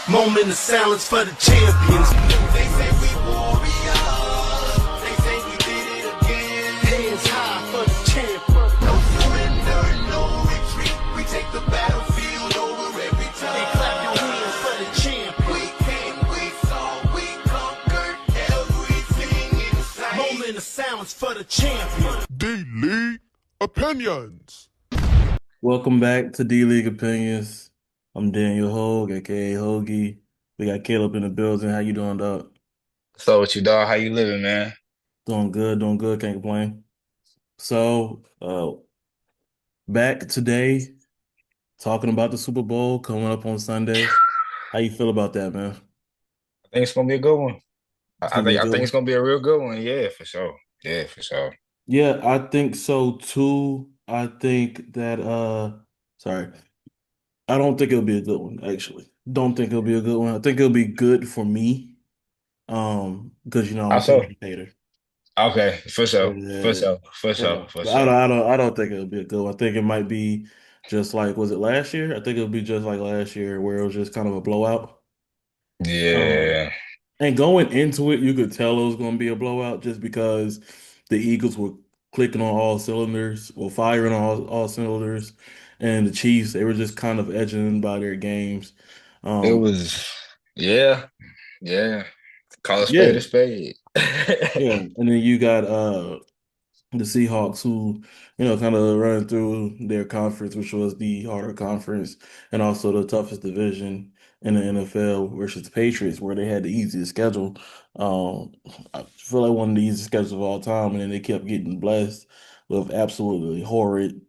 Moment of silence for the champions. They say we warriors. They say we did it again. Hands high for the champion. No surrender, no retreat. We take the battlefield over every Hey, time. clap your hands for the champion. We came, we saw, we conquered everything in sight. Moment of silence for the champion. D-League Opinions. Welcome back to D-League Opinions. I'm Daniel Hogue, aka Hoagie. We got Caleb in the building. How you doing, dog? So what you dog? How you living, man? Doing good, can't complain. So, back today, talking about the Super Bowl coming up on Sunday. How you feel about that, man? I think it's gonna be a good one. It's I gonna be think a I good think one. it's gonna be a real good one. Yeah, for sure. Yeah, for sure. Yeah, I think so too. I think that sorry. I don't think it'll be a good one, actually. Don't think it'll be a good one. I think it'll be good for me. Because I'm How a so? Patriot hater. Okay, for sure, for Yeah, sure, for yeah. sure, for But I don't, sure. I don't, I don't think it'll be a good one. I think it might be just like, was it last year? I think it'll be just like last year, where it was just kind of a blowout. Um, Yeah, and going into it, you could tell it was going to be a blowout just because the Eagles were clicking on all cylinders, or firing on all cylinders, and the Chiefs, they were just kind of edging by their games. it Um, was. Yeah, yeah. Call a spade yeah, a spade. yeah. And then you got the Seahawks, who, kind of run through their conference, which was the harder conference and also the toughest division in the NFL, versus the Patriots, where they had the easiest schedule. Um, I feel like one of the easiest schedules of all time, and then they kept getting blessed with absolutely horrid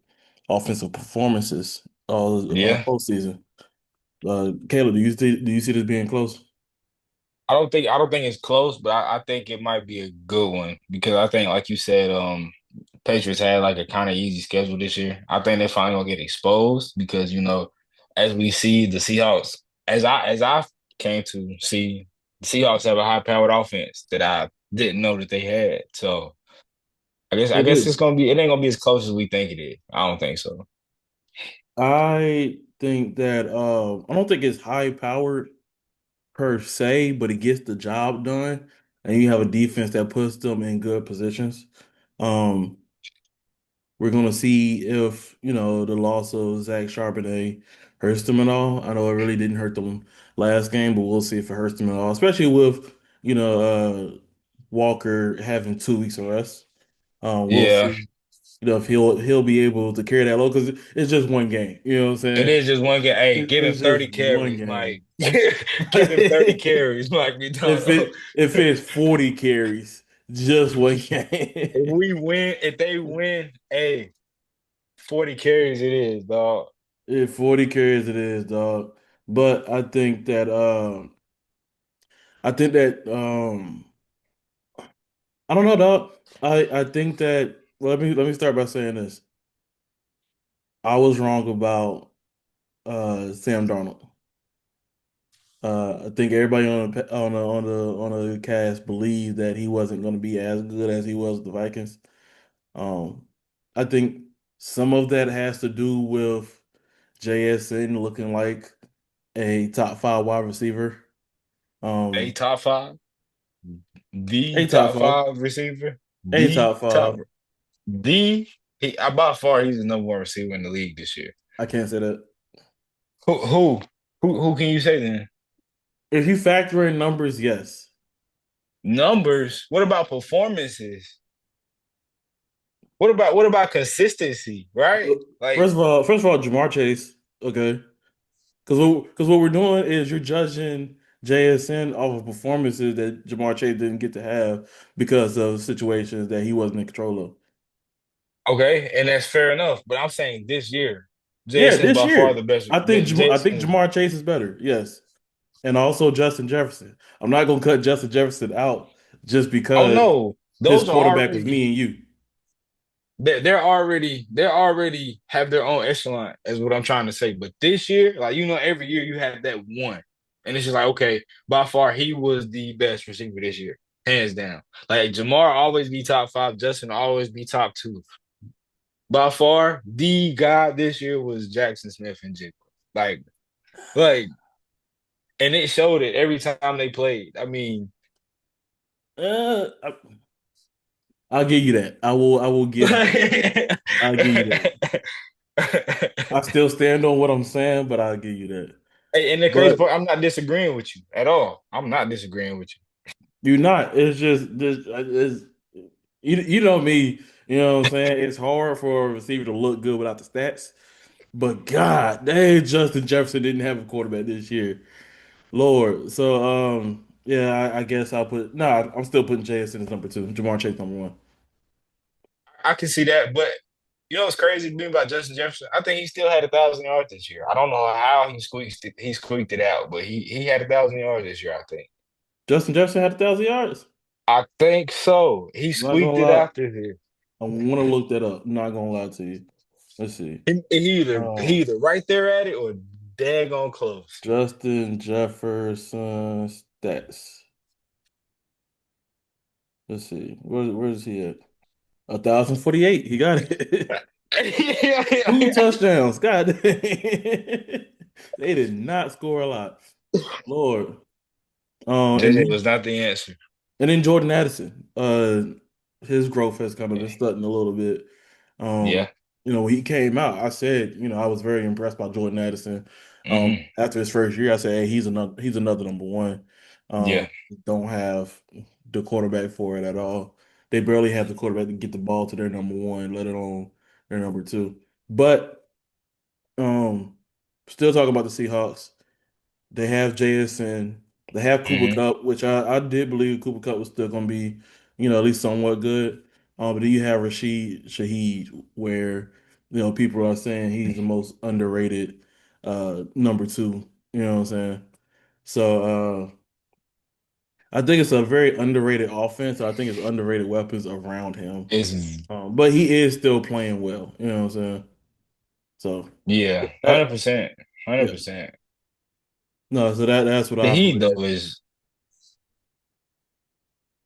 offensive performances all Yeah, postseason. Caleb, do you see this being close? I don't think it's close, but I think it might be a good one because I think, like you said, Patriots had like a kind of easy schedule this year. I think they're finally gonna get exposed because as we see the Seahawks, as I came to see, the Seahawks have a high-powered offense that I didn't know that they had. So I They guess do. it ain't gonna be as close as we think it is. I don't think so. I think that I don't think it's high powered per se, but it gets the job done, and you have a defense that puts them in good positions. Um, we're gonna see if the loss of Zach Charbonnet hurts them at all. I know it really didn't hurt them last game, but we'll see if it hurts them at all, especially with Walker having 2 weeks of rest. We'll Yeah, see, if he'll be able to carry that load because it's just one game. You know what I'm it saying? is just one game. Hey, give him It's just 30 one carries, Mike. game. Give him 30 carries, Mike McDonald. If it's 40 carries, just one game. If they win, hey, 40 carries it is, dog. If 40 carries it is, dog. But I think that I don't know, dog. I think that, well, let me start by saying this. I was wrong about Sam Darnold. I think everybody on the cast believed that he wasn't going to be as good as he was with the Vikings. Um, I think some of that has to do with JSN looking like a top five wide receiver. A Um, top five, the a top top five, five receiver, a the top five. top, the by far he's the number one receiver in the league this year. I can't say that. Who who who can you say then? If you factor in numbers, yes. Numbers. What about performances? What about consistency? Right? Like First of all, Jamar Chase, okay. Because what we're doing is you're judging JSN off of performances that Jamar Chase didn't get to have because of situations that he wasn't in control of. okay, and that's fair enough. But I'm saying this year, Yeah, Jason's this by far year, the best. I think Jason, Jamar Chase is better. Yes, and also Justin Jefferson. I'm not gonna cut Justin Jefferson out just oh because no, his those are quarterback is me already and you. they're already have their own echelon, is what I'm trying to say. But this year, like every year you have that one, and it's just like okay, by far he was the best receiver this year, hands down. Like Jamar always be top five, Justin always be top two. By far, the guy this year was Jackson Smith and Jigba. Like, like and it showed it every time they played. I mean, Uh, I, I'll give you that. I will give you that. and I'll give you that. I still stand on what I'm saying, but I'll give you that. the crazy But part, I'm not disagreeing with you at all. I'm not disagreeing with you. you're not. It's just this. It's, you know me. You know what I'm saying. It's hard for a receiver to look good without the stats. But God, dang, Justin Jefferson didn't have a quarterback this year. Lord. So yeah, I guess I'll put I'm still putting JSN as number two. Jamar Chase number one. I can see that, but you know what's crazy to me about Justin Jefferson? I think he still had 1,000 yards this year. I don't know how he squeaked it out, but he had 1,000 yards this year, I think. Justin Jefferson had 1,000 yards. I think so. He I'm not squeaked gonna it lie. out this year. I want to look that up. I'm not gonna lie to you. Let's see. He either right there at it or daggone close. Justin Jefferson stats. Let's see. Where's he at? 1,048. He got it. Two touchdowns. God dang. They did not score a lot. Lord. And JJ was not the answer. And then Jordan Addison, his growth has kind of been stunting a little bit. Yeah. When he came out, I said, I was very impressed by Jordan Addison. Hmm. After his first year, I said, hey, he's another number one. Yeah. Don't have the quarterback for it at all. They barely have the quarterback to get the ball to their number one, let alone their number two. But um, still talking about the Seahawks. They have JSN. They have Cooper Hmm. Cup, which I did believe Cooper Cup was still going to be, at least somewhat good. But then you have Rashid Shaheed, where people are saying he's the most underrated number two. You know what I'm saying? So I think it's a very underrated offense. I think it's underrated weapons around him. It's But he is still playing well. You know what I'm saying? So yeah, that 100%. yeah. 100%. No, so that's what The I Heat put though in. is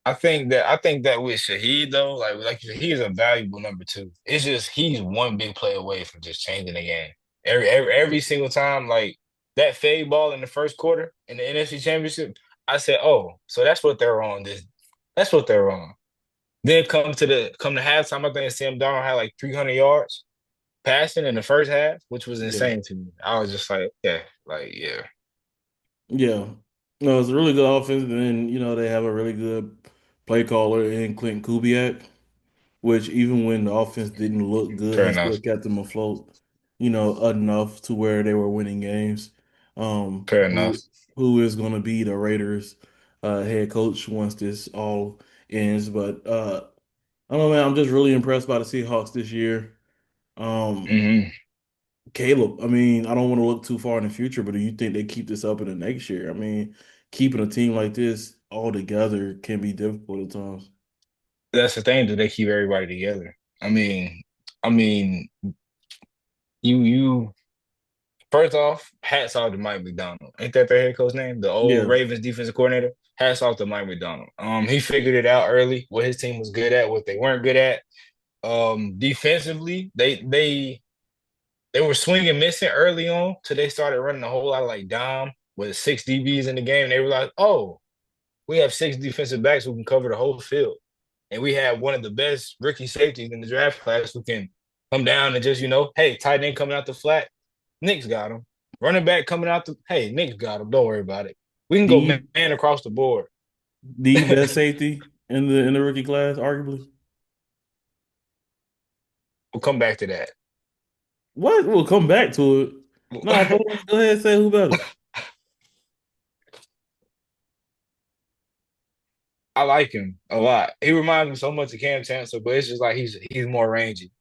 I think that with Shaheed though, like you said, he's a valuable number two. It's just he's one big play away from just changing the game. Every single time, like that fade ball in the first quarter in the NFC Championship, I said, "Oh, so that's what they're on. That's what they're on." Then come to halftime, I think Sam Darnold had like 300 yards passing in the first half, which was Yeah. insane to me. I was just yeah, Yeah. No, it's a really good offense. And then, they have a really good play caller in Clint Kubiak, which even when the offense didn't look good, fair he still enough, kept them afloat, enough to where they were winning games. Um, fair who enough. who is going to be the Raiders head coach once this all ends. But I don't know, man, I'm just really impressed by the Seahawks this year. Um, Hmm. Caleb, I mean, I don't want to look too far in the future, but do you think they keep this up in the next year? I mean, keeping a team like this all together can be difficult at times. That's the thing. Do they keep everybody together? I mean, I mean, you first off, hats off to Mike McDonald. Ain't that their head coach name? The old Yeah, Ravens defensive coordinator. Hats off to Mike McDonald. He figured it out early what his team was good at, what they weren't good at. Defensively, they were swinging missing early on till they started running a whole lot of like dime with six DBs in the game. They realized, oh, we have six defensive backs who can cover the whole field. And we have one of the best rookie safeties in the draft class who can come down and just, hey, tight end coming out the flat. Knicks got him. Running back coming out hey, Knicks got him. Don't worry about it. We can go the man across the board. the best safety in the rookie class, arguably. We'll come back to that. What? We'll come back to it. No, go ahead and say who better. I like him a lot. He reminds me so much of Cam Chancellor, but it's just like he's more rangy.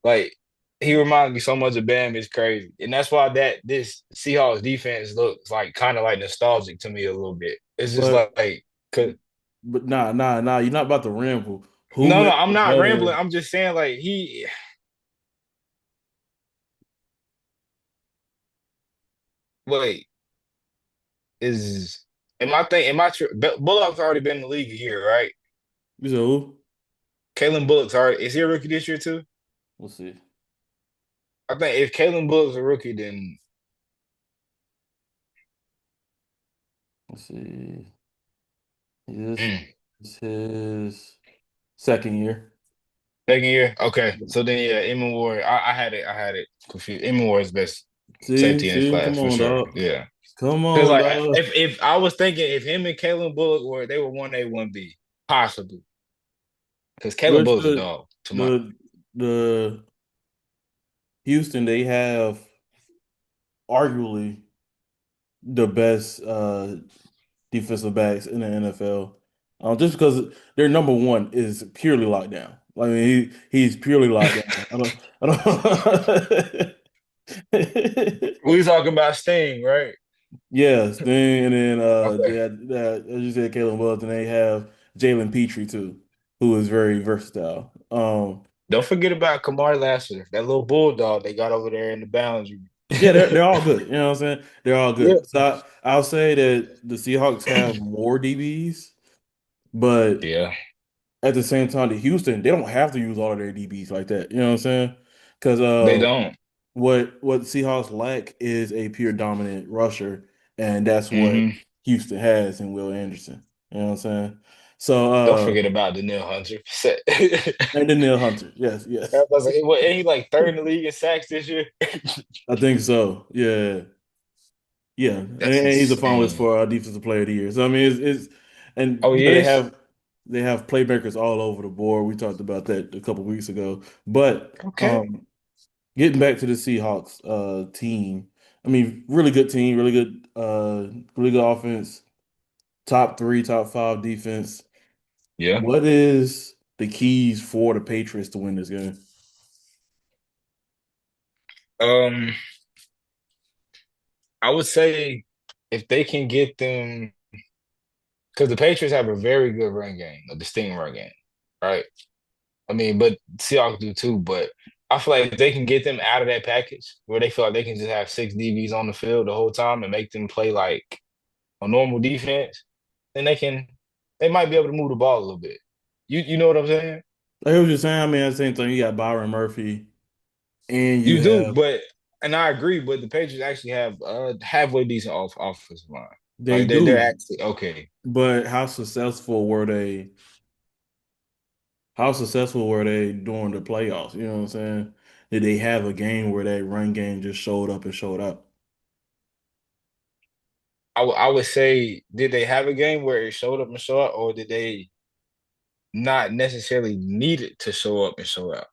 Like he reminds me so much of Bam. It's crazy, and that's why this Seahawks defense looks like kind of like nostalgic to me a little bit. It's just But cause but nah. You're not about to ramble. Who no, is I'm not rambling. better? I'm just saying like he wait is am I true? Bullock's already been in the league a year, right? You said who? Kalen Bullock's already is he a rookie this year too? We'll see. I think if Kalen Bullock's a rookie, then Let's see. This Mm. is his second year. Second year? Okay. So then yeah, Emma Ward, I had it confused. Emma Ward is best See, safety in his see, class come for on, sure. dog. Yeah. Come Because on, like dog. if I was thinking if him and Kalen Bullock were they were 1A, 1B, possibly. Because Kalen Which Bullock's a dog to my the the Houston, they have arguably the best defensive backs in the NFL. Just because their number one is purely locked down. I mean, he's purely locked down. I don't. we talking about Sting, right? Yes, then and then Okay. as you said, Caleb Wells, and they have Jalen Petrie too, who is very versatile. Don't forget about Kamar Lassiter, that little bulldog they got over there in the boundary. Yeah, they're all good. You know what I'm saying? They're all Yeah. good. So I'll say that the Seahawks have more DBs, but Yeah, at the same time, the Houston, they don't have to use all of their DBs like that. You know what I'm saying? Because they don't. what Seahawks lack is a pure dominant rusher, and that's what Hmm. Houston has in Will Anderson. You know what I'm saying? So Don't forget about Daniil Hunter. and then Neil Hunter. Yes, yes. I was like, what, ain't he like third in the league in sacks this year? I think so. Yeah. Yeah. And That's he's a finalist insane. for defensive player of the year. So I mean it's and Oh, yeah, yes. they have playmakers all over the board. We talked about that a couple weeks ago. But Okay. getting back to the Seahawks team, I mean, really good team, really good offense, top three, top five defense. Yeah. What is the keys for the Patriots to win this game? Um, I would say if they can get them, because the Patriots have a very good run game, a distinct run game, right? I mean, but Seahawks do too. But I feel like if they can get them out of that package where they feel like they can just have six DBs on the field the whole time and make them play like a normal defense, then they might be able to move the ball a little bit. You know what I'm saying? I hear what you're saying. I mean, at the same time, you got Byron Murphy and you You do, have but and I agree, but the Patriots actually have halfway decent offensive line. they Like they're do, actually okay. but how successful were they during the playoffs? You know what I'm saying? Did they have a game where that run game just showed up and showed out? I would say, did they have a game where it showed up and show out, or did they not necessarily need it to show up and show out?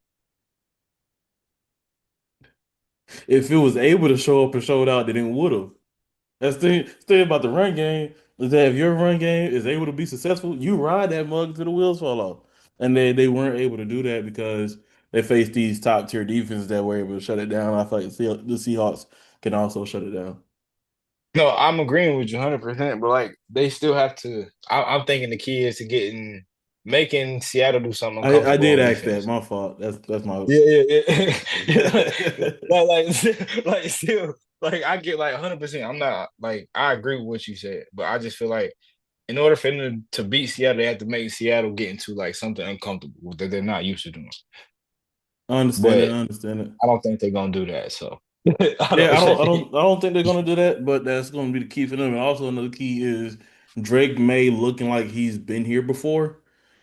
If it was able to show up and showed out, then it would have. That's the thing about the run game is that if your run game is able to be successful, you ride that mug till the wheels fall off. And they weren't able to do that because they faced these top tier defenses that were able to shut it down. I feel like the Seahawks can also shut it down. No, I'm agreeing with you 100%, but like they still have to. I'm thinking the key is to making Seattle do something I uncomfortable did on ask that. defense. My fault. That's my Yeah, yeah, yeah. like still, like I get like 100%. I'm not like I agree with what you said, but I just feel like in order for them to beat Seattle, they have to make Seattle get into like something uncomfortable that they're not used to doing. I understand it. But I understand it. I don't think they're gonna do that. So I Yeah, don't. I don't think they're gonna do that, but that's gonna be the key for them. And also another key is Drake May looking like he's been here before.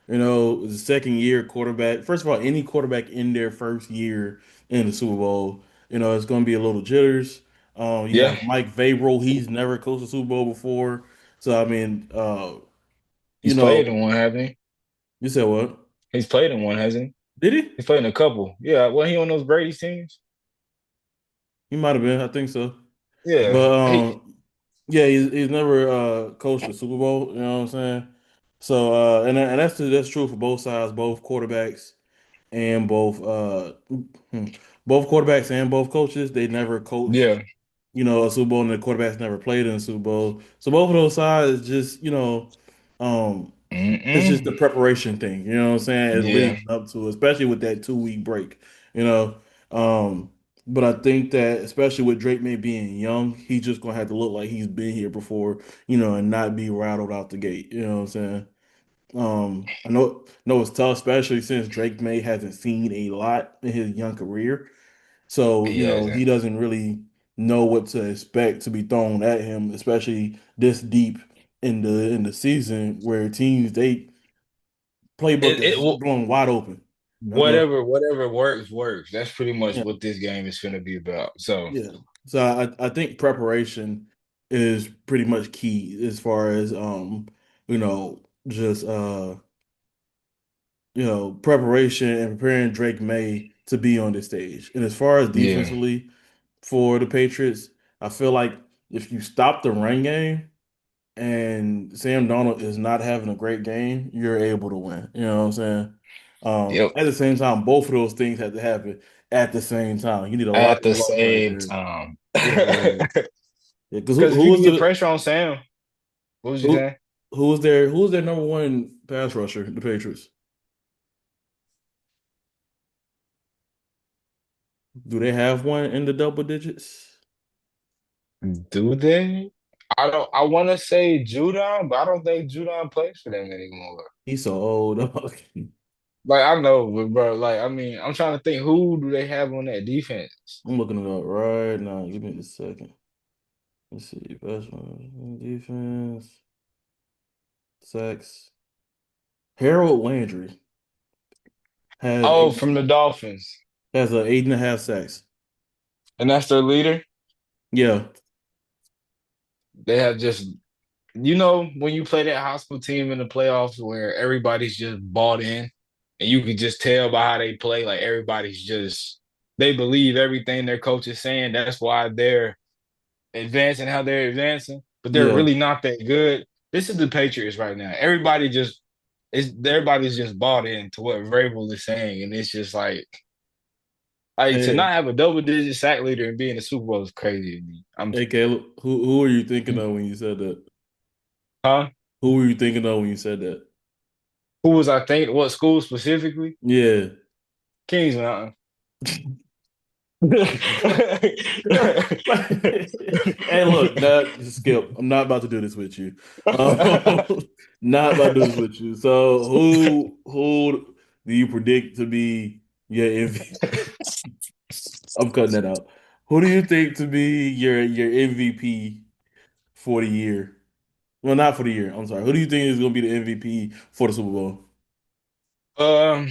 You know, the second year quarterback. First of all, any quarterback in their first year in the Super Bowl, you know, it's gonna be a little jitters. You Yeah, have Mike Vrabel, he's never coached a Super Bowl before. So I mean, you he's played know, in one, hasn't he? you said what? He's played in one, hasn't he? Did he? He's played in a couple. Yeah, well, he on those Brady teams. He might have been, I think so. Yeah, But he. yeah, he's never coached a Super Bowl, you know what I'm saying? So and that's true for both sides, both quarterbacks and both quarterbacks and both coaches. They never coached, Yeah. you know, a Super Bowl and the quarterbacks never played in a Super Bowl. So both of those sides just, um it's just Mm-mm. the preparation thing, you know what I'm saying? It's Yeah. leading up to, especially with that 2 week break, you know. Um, but I think that especially with Drake May being young, he's just gonna have to look like he's been here before, you know, and not be rattled out the gate. You know what I'm saying? I know it's tough, especially since Drake May hasn't seen a lot in his young career. So, He you know, he hasn't. doesn't really know what to expect to be thrown at him, especially this deep in the season where teams they playbook It is blown wide open. You know? whatever works works. That's pretty much Yeah, what this game is going to be about. So yeah. So I think preparation is pretty much key as far as you know just preparation and preparing Drake May to be on the stage. And as far as yeah, defensively for the Patriots, I feel like if you stop the run game and Sam Donald is not having a great game, you're able to win. You know what I'm saying? yep. At the same time, both of those things have to happen at the same time. You need a lot At of the luck right same there. time, Yeah, because yeah. Because if you can get pressure on Sam, what was you who saying? who was their number one pass rusher? The Patriots. Do they have one in the double digits? Do they? I don't. I want to say Judon, but I don't think Judon plays for them anymore. He's so old. Dog. Like I know, but bro, like I mean, I'm trying to think who do they have on that defense? I'm looking it up right now. Give me a second. Let's see. Best one defense, sacks. Harold Landry has Oh, eight from the Dolphins, has a 8.5 sacks. and that's their leader. Yeah, They have just, when you play that high school team in the playoffs where everybody's just bought in, and you can just tell by how they play, like everybody's just they believe everything their coach is saying. That's why they're advancing how they're advancing, but they're yeah. really not that good. This is the Patriots right now. Everybody's just bought into what Vrabel is saying, and it's just like to Hey, not have a double digit sack leader and be in the Super Bowl is crazy to me. I'm hey, Caleb, who are you thinking of when you said that? huh? Who were you thinking of when you said that? Who was I thinking? What school specifically? Yeah. Kings Mountain. Hey, look, that Skip. I'm not about to do this with you. Um, not about to do this with you. So, who do you predict to be your MVP? I'm cutting that out. Who do you think to be your MVP for the year? Well, not for the year. I'm sorry. Who do you think is going to be the MVP for the Super Bowl? um,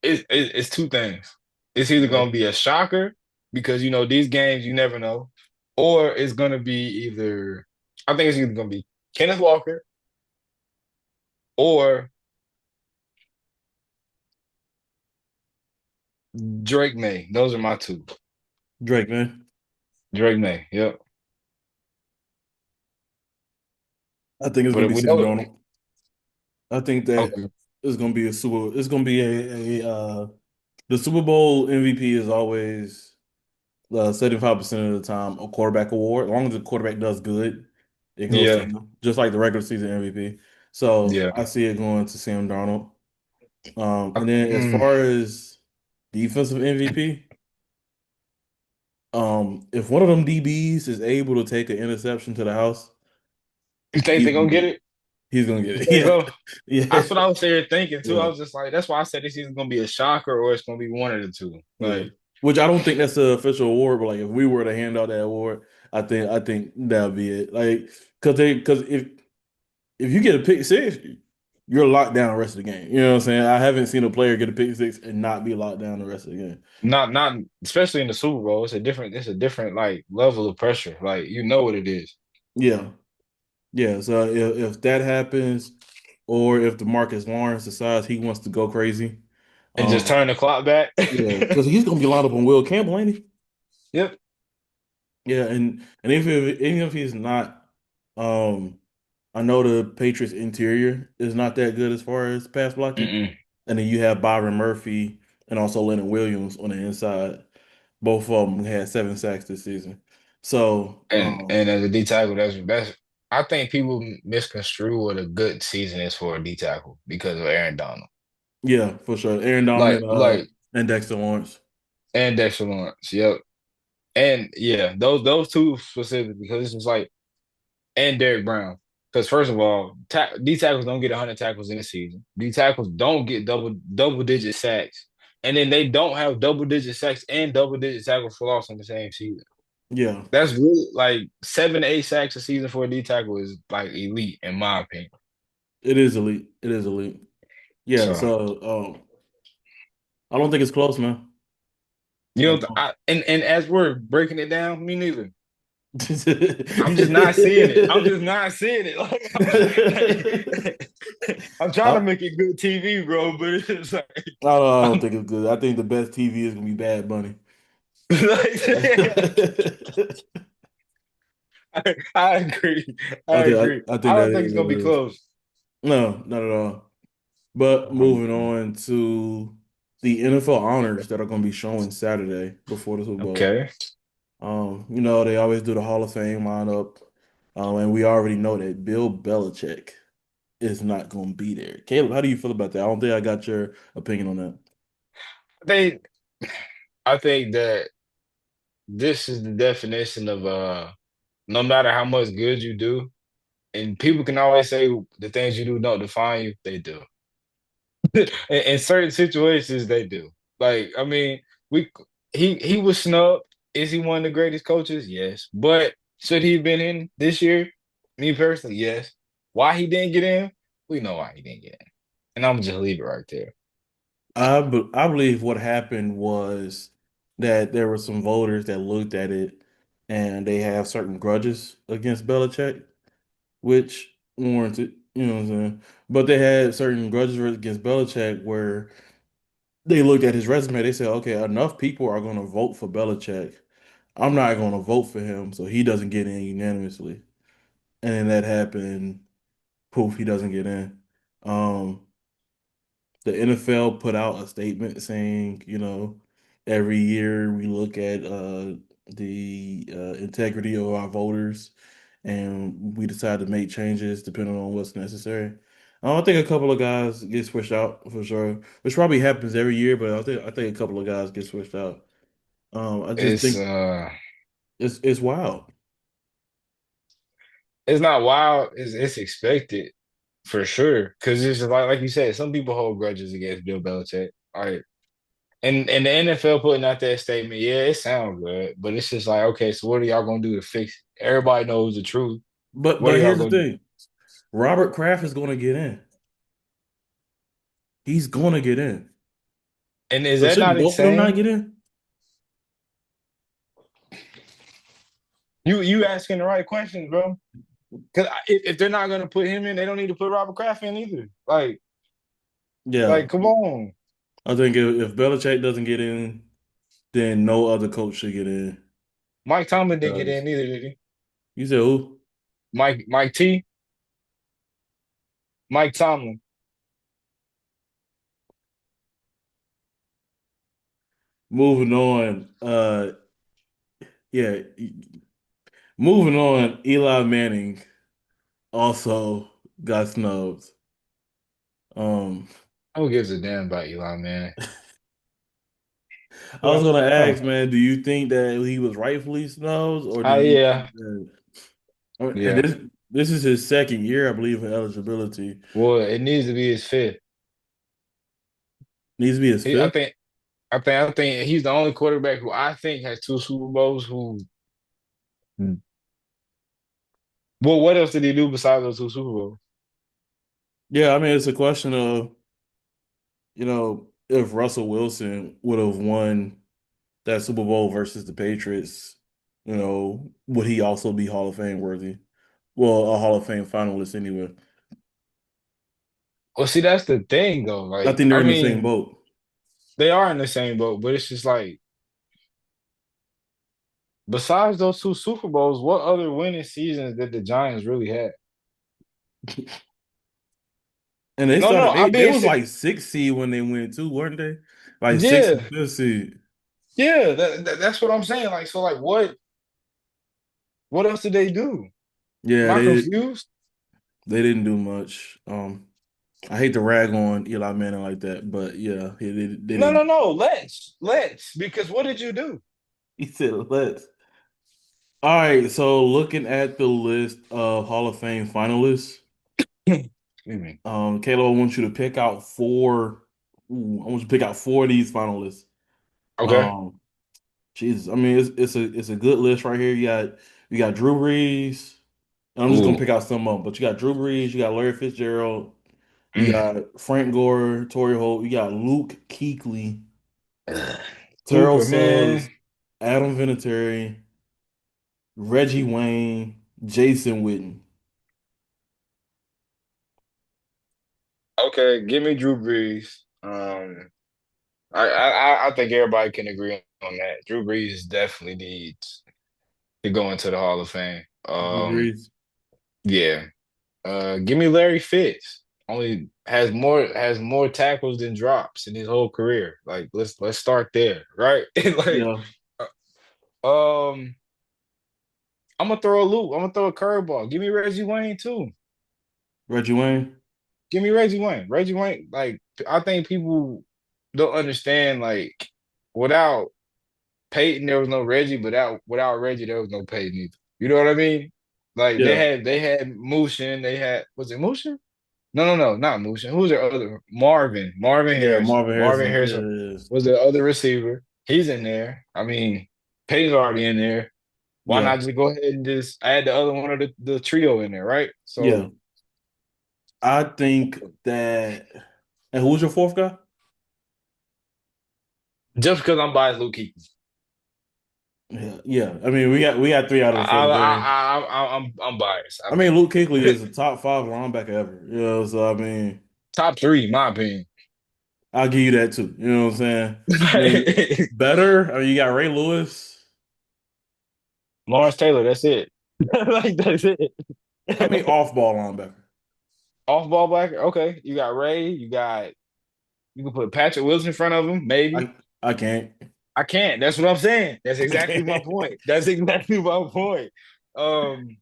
it's two things. It's either Okay. gonna be a shocker because these games you never know, or it's gonna be either I think it's either gonna be Kenneth Walker or Drake May. Those are my two. Drake, man. Drake May. Yep. I think it's But going if to be we Sam know, Darnold. I think that okay. it's going to be a Super. It's going to be the Super Bowl MVP is always 75% of the time a quarterback award. As long as the quarterback does good, it goes to Yeah. him, just like the regular season MVP. So Yeah. I see it going to Sam Darnold. And then as Mm. far as defensive MVP, if one of them DBs is able to take an interception to the house, You think he's they're gonna gonna get get it. it? He's gonna get You it. think Yeah, so? yeah, That's what I was there thinking too. I yeah, was just like, that's why I said this season's gonna be a shocker or it's gonna be one of the two. yeah. Like, Which I don't think that's the official award, but like if we were to hand out that award, I think that'd be it. Like because if you get a pick six, you're locked down the rest of the game. You know what I'm saying? I haven't seen a player get a pick six and not be locked down the rest of the game. not especially in the Super Bowl. It's a different like level of pressure. Like you know what it is. Yeah, yeah. So if that happens, or if Demarcus Lawrence decides he wants to go crazy, And just um, turn the clock back. yeah, because he's gonna be lined up on Will Campbell, ain't he? Yep. Yeah, and even if he's not, um, I know the Patriots interior is not that good as far as pass blocking, Mm-mm. and then you have Byron Murphy and also Leonard Williams on the inside. Both of them had 7 sacks this season. So, And as a D tackle, that's I think people misconstrue what a good season is for a D tackle because of Aaron Donald. yeah, for sure. Aaron Donald Like like and Dexter Lawrence. and Dexter Lawrence. Yep. And yeah, those two specifically because it's just like and Derrick Brown. Because first of all, D tackles don't get 100 tackles in a season. D tackles don't get double digit sacks, and then they don't have double digit sacks and double digit tackles for loss in the same season. Yeah, That's really like 7 to 8 sacks a season for a D tackle is like elite in my opinion. it is elite. It is elite. Yeah, So so I don't think it's close, man. you I know, don't. and as we're breaking it down, me neither. I'm just not seeing it. I'm I, just not seeing it. I'm trying to make it good TV, bro, but it's just like I don't I'm think it's good. I think the best TV is gonna be Bad Bunny. like, I agree. I agree. I think I that don't think is it's what gonna be it is. close. No, not at all. But moving 100%. on to the NFL honors that are going to be showing Saturday before the Super Bowl. Okay. They always do the Hall of Fame lineup, and we already know that Bill Belichick is not going to be there. Caleb, how do you feel about that? I don't think I got your opinion on that. I think I think that this is the definition of no matter how much good you do, and people can always say the things you do don't define you, they do. In certain situations, they do. Like, I mean, we he was snubbed. Is he one of the greatest coaches? Yes. But should he have been in this year? Me personally, yes. Why he didn't get in? We know why he didn't get in. And I'm just leave it right there. I believe what happened was that there were some voters that looked at it and they have certain grudges against Belichick, which warranted, you know what I'm saying? But they had certain grudges against Belichick where they looked at his resume. They said, okay, enough people are going to vote for Belichick. I'm not going to vote for him, so he doesn't get in unanimously. And then that happened. Poof, he doesn't get in. Um, the NFL put out a statement saying, every year we look at the integrity of our voters and we decide to make changes depending on what's necessary. I think a couple of guys get switched out for sure, which probably happens every year, but I think a couple of guys get switched out. I just It's think uh it's wild. it's not wild, it's expected for sure. Cause it's just like you said, some people hold grudges against Bill Belichick. Like and the NFL putting out that statement, yeah, it sounds good, but it's just like, okay, so what are y'all gonna do to fix it? Everybody knows the truth. But What are but y'all here's the gonna do? thing: Robert Kraft is going to get in. He's going to get in. And is So that shouldn't not both of them not insane? get in? You asking the right questions, bro. Because if they're not gonna put him in, they don't need to put Robert Kraft in either. Yeah, Come on. I think if Belichick doesn't get in, then no other coach should get in. Mike Tomlin didn't get Because in either, did he? you said who? Mike T, Mike Tomlin. Moving on. Yeah, moving on. Eli Manning also got snubbed. Um, Who gives a damn about Eli, man? I was gonna Oh, ask, man, do you think that he was rightfully snubbed, or do you think yeah, that? And yeah. this is his second year, I believe, in eligibility. Well, it needs to be his fifth. Needs to be his He, I fifth. think, I think he's the only quarterback who I think has two Super Bowls. Who, well, what else did he do besides those two Super Bowls? Yeah, I mean, it's a question of, if Russell Wilson would have won that Super Bowl versus the Patriots, would he also be Hall of Fame worthy? Well, a Hall of Fame finalist anyway. Well, see, that's the thing, though. I Like, think they're I in the same mean, boat. they are in the same boat, but it's just like, besides those two Super Bowls, what other winning seasons did the Giants really have? And they No, started, I'm they being was like 6 seed when they went too, weren't they? Like six and yeah, fifth seed. yeah. That's what I'm saying. Like, so, like, what else did they do? Am Yeah, I confused? they didn't do much. I hate to rag on Eli Manning like that, but yeah, they No, didn't. no, no. Let's. Because what did you do? He said, let's. All right, so looking at the list of Hall of Fame finalists, Excuse me. Caleb, I want you to pick out four. I want you to pick out four of these finalists. Okay. Um, Jesus, I mean it's a good list right here. You got Drew Brees. And I'm just gonna Ooh. pick out some of them, but you got Drew Brees, you got Larry Fitzgerald, you Mm. got Frank Gore, Torrey Holt, you got Luke Kuechly, Terrell Superman. Suggs, Adam Vinatieri, Reggie Wayne, Jason Witten. Okay, give me Drew Brees. I think everybody can agree on that. Drew Brees definitely needs to go into the Hall of Fame. Drew Brees. Yeah. Give me Larry Fitz. Only has more tackles than drops in his whole career. Like let's start there, right? Like Yeah, um, I'm gonna throw a loop. I'm gonna throw a curveball. Give me Reggie Wayne too. Reggie Wayne. Give me Reggie Wayne. Reggie Wayne, like I think people don't understand like without Peyton there was no Reggie, but without Reggie there was no Peyton either. You know what I mean? Like they Yeah, had they had Mushin, they had was it Mushin? No, not Mushin. Who's their other Marvin? Marvin yeah, Harrison. Marvin Marvin Harrison. Harrison Yeah, yeah, was the other receiver. He's in there. I mean, Peyton's already in there. Why yeah, not just go ahead and just add the other one of the trio in there, right? yeah. So I think that. And who's your fourth guy? just because I'm biased, Luke Kuechly. Yeah, yeah. I mean, we got three out of the first game. I'm biased. I I mean, mean, Luke Kuechly is a top five linebacker ever. You know, so I mean, top three, in my opinion. I'll give you that too. You know what I'm saying? I mean, better. I mean, you got Ray Lewis. Lawrence Taylor, that's it. Like that's it. I mean, off ball linebacker. Off ball back. Okay, you got Ray. You can put Patrick Wilson in front of him, maybe. I can't. I can't. That's what I'm saying. That's I exactly my can't. point. That's exactly my point. Um,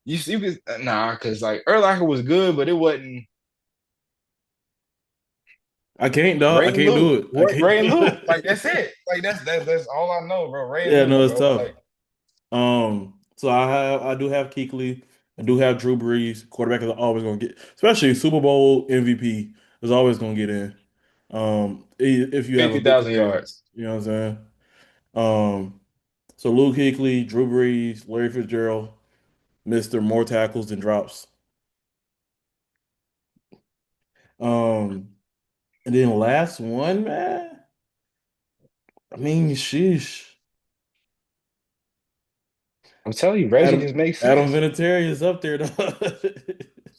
you could nah, because like Urlacher was good, but it wasn't I can't, dog. Ray I and can't do Luke. it. I Ray can't and do Luke. Like it. that's it. Like that's all I know, bro. Ray and Yeah, Luke, no, it's bro. tough. Like So I do have Kuechly. I do have Drew Brees. Quarterback is always gonna get, especially Super Bowl MVP is always gonna get in. If you have a good 50,000 career, yards. you know what I'm saying. So Luke Kuechly, Drew Brees, Larry Fitzgerald, Mister More tackles than drops. Um, and then last one, man. I mean, sheesh. I'm telling you, Reggie Adam just makes Adam sense. Vinatieri is up there though.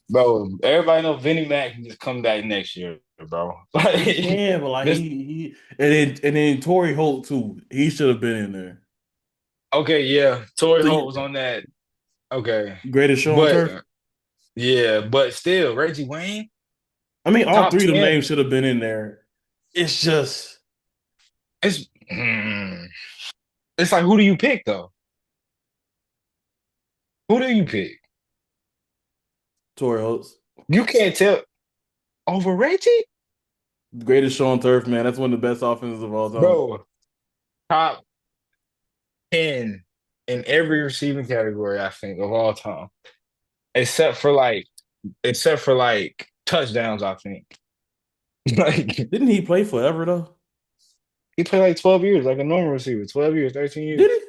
Bro, everybody know Vinnie Mac can just come back next year, bro. He Like can, but like this he and then Torrey Holt too. He should have been in there. okay, yeah. Torrey So Holt you, was on that. Okay. greatest show on But turf. yeah, but still, Reggie Wayne, I mean, all top three of them 10. names should have been in there. It's just It's mm, it's like who do you pick though? Who do you pick? Torrey Holt's You can't tell over Reggie? greatest show on turf, man. That's one of the best offenses of all time. Bro, top 10 in every receiving category, I think, of all time. Except for like touchdowns, I think. Like Didn't he play forever though? he played like 12 years, like a normal receiver, 12 years, 13 Did years. he?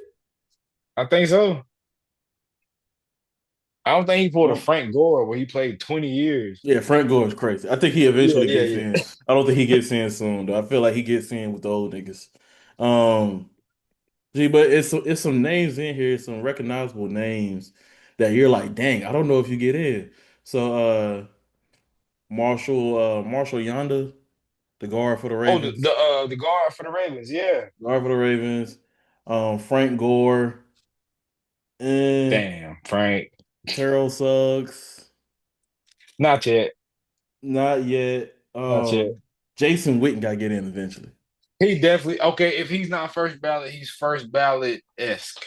I think so. I don't think he pulled a Well, Frank Gore where he played 20 years. yeah, Frank Gore is crazy. I think he Yeah, eventually yeah, gets yeah. in. I don't think he gets in soon though. I feel like he gets in with the old niggas. Um, Gee, but it's some names in here, some recognizable names that you're like, dang, I don't know if you get in. So Marshall Yonder, the guard for the Oh, the the, Ravens. uh, the guard for the Ravens, yeah. Guard for the Ravens. Frank Gore and Damn, Frank. Terrell Suggs. Not yet. Not yet. Not yet. Jason Witten got to get in eventually. He definitely okay. If he's not first ballot, he's first ballot esque,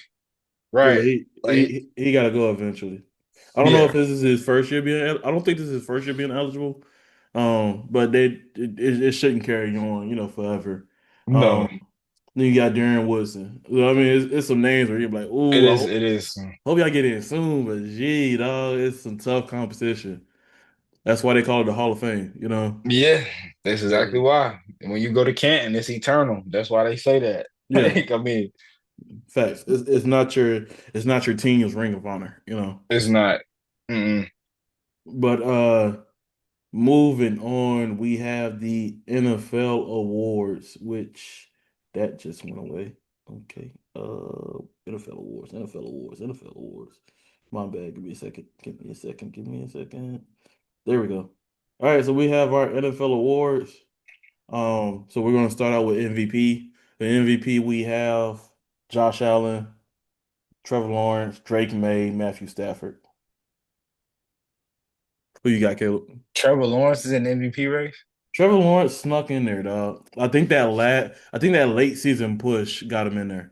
Yeah, right? he Like, he he got to go eventually. I don't know if yeah, this is his first year being. I don't think this is his first year being eligible. But it shouldn't carry on, forever. Um, no, then you got Darren Woodson. I mean, it's some names where you're like, it "Ooh, I is. hope, It is. hope y'all get in soon." But gee, dog, it's some tough competition. That's why they call it the Hall of Fame. You know. Yeah, that's exactly why. And when you go to Canton, it's eternal. That's why they say that. Yeah, Like, I mean, facts. It's not your team's ring of honor. You know. it's not. Mm-mm. But moving on, we have the NFL awards, which that just went away. Okay. NFL awards, NFL awards, NFL awards. My bad. Give me a second. Give me a second. Give me a second. There we go. All right, so we have our NFL awards. So we're gonna start out with MVP. The MVP we have Josh Allen, Trevor Lawrence, Drake May, Matthew Stafford. Who you got, Caleb? Trevor Lawrence is in the MVP race. Trevor Lawrence snuck in there, dog. I think that late season push got him in there.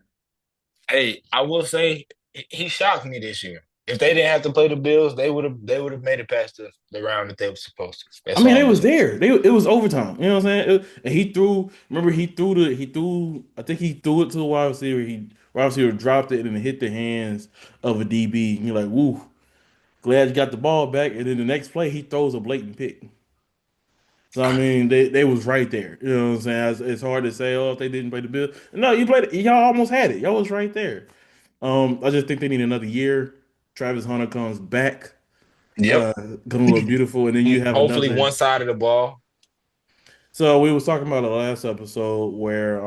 Hey, I will say he shocked me this year. If they didn't have to play the Bills, they would have made it past the round that they were supposed to. I That's mean, all I'm they gonna was say. there. It was overtime. You know what I'm saying? And he threw. Remember, I think he threw it to the wide receiver. Wide receiver dropped it and it hit the hands of a DB. And you're like, woo, glad you got the ball back. And then the next play, he throws a blatant pick. So I mean, they was right there. You know what I'm saying? It's hard to say, oh, if they didn't play the bill. No, you played it. Y'all almost had it. Y'all was right there. I just think they need another year. Travis Hunter comes back, Yep. gonna look beautiful, and then you have Hopefully, another. one side of the ball. So we was talking about the last episode where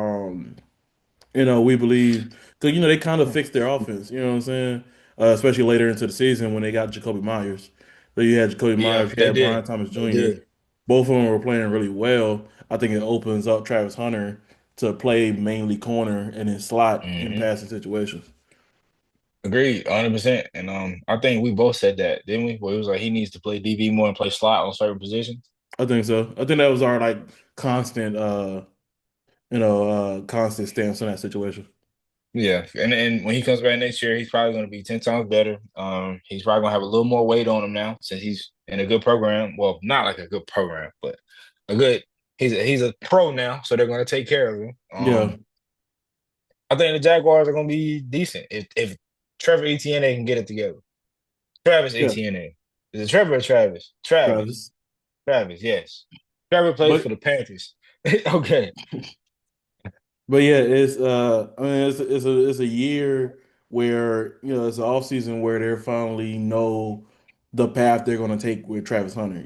we believe because they kind of fixed their offense. You know what I'm saying? Especially later into the season when they got Jacoby Myers. So you had Jacoby Yeah, Myers, you they had Brian did. Thomas They Jr. did. Both of them were playing really well. I think it opens up Travis Hunter to play mainly corner and in slot in Hmm. passing situations. Agreed, 100%. And I think we both said that, didn't we? Where it was like he needs to play DB more and play slot on certain positions. I think so. I think that was our like constant, constant stance in that situation. Yeah, and when he comes back next year, he's probably going to be 10 times better. He's probably going to have a little more weight on him now since he's in a good program. Well, not like a good program, but a good. He's a pro now, so they're going to take care of him. Yeah, I think the Jaguars are going to be decent if Trevor Etienne can get it together. Travis yeah, Etienne. Is it Trevor or Travis? Travis. Travis. Travis. Yes. Trevor plays for But the Panthers. Okay. But yeah, I mean it's a year where it's an off season where they finally know the path they're gonna take with Travis Hunter.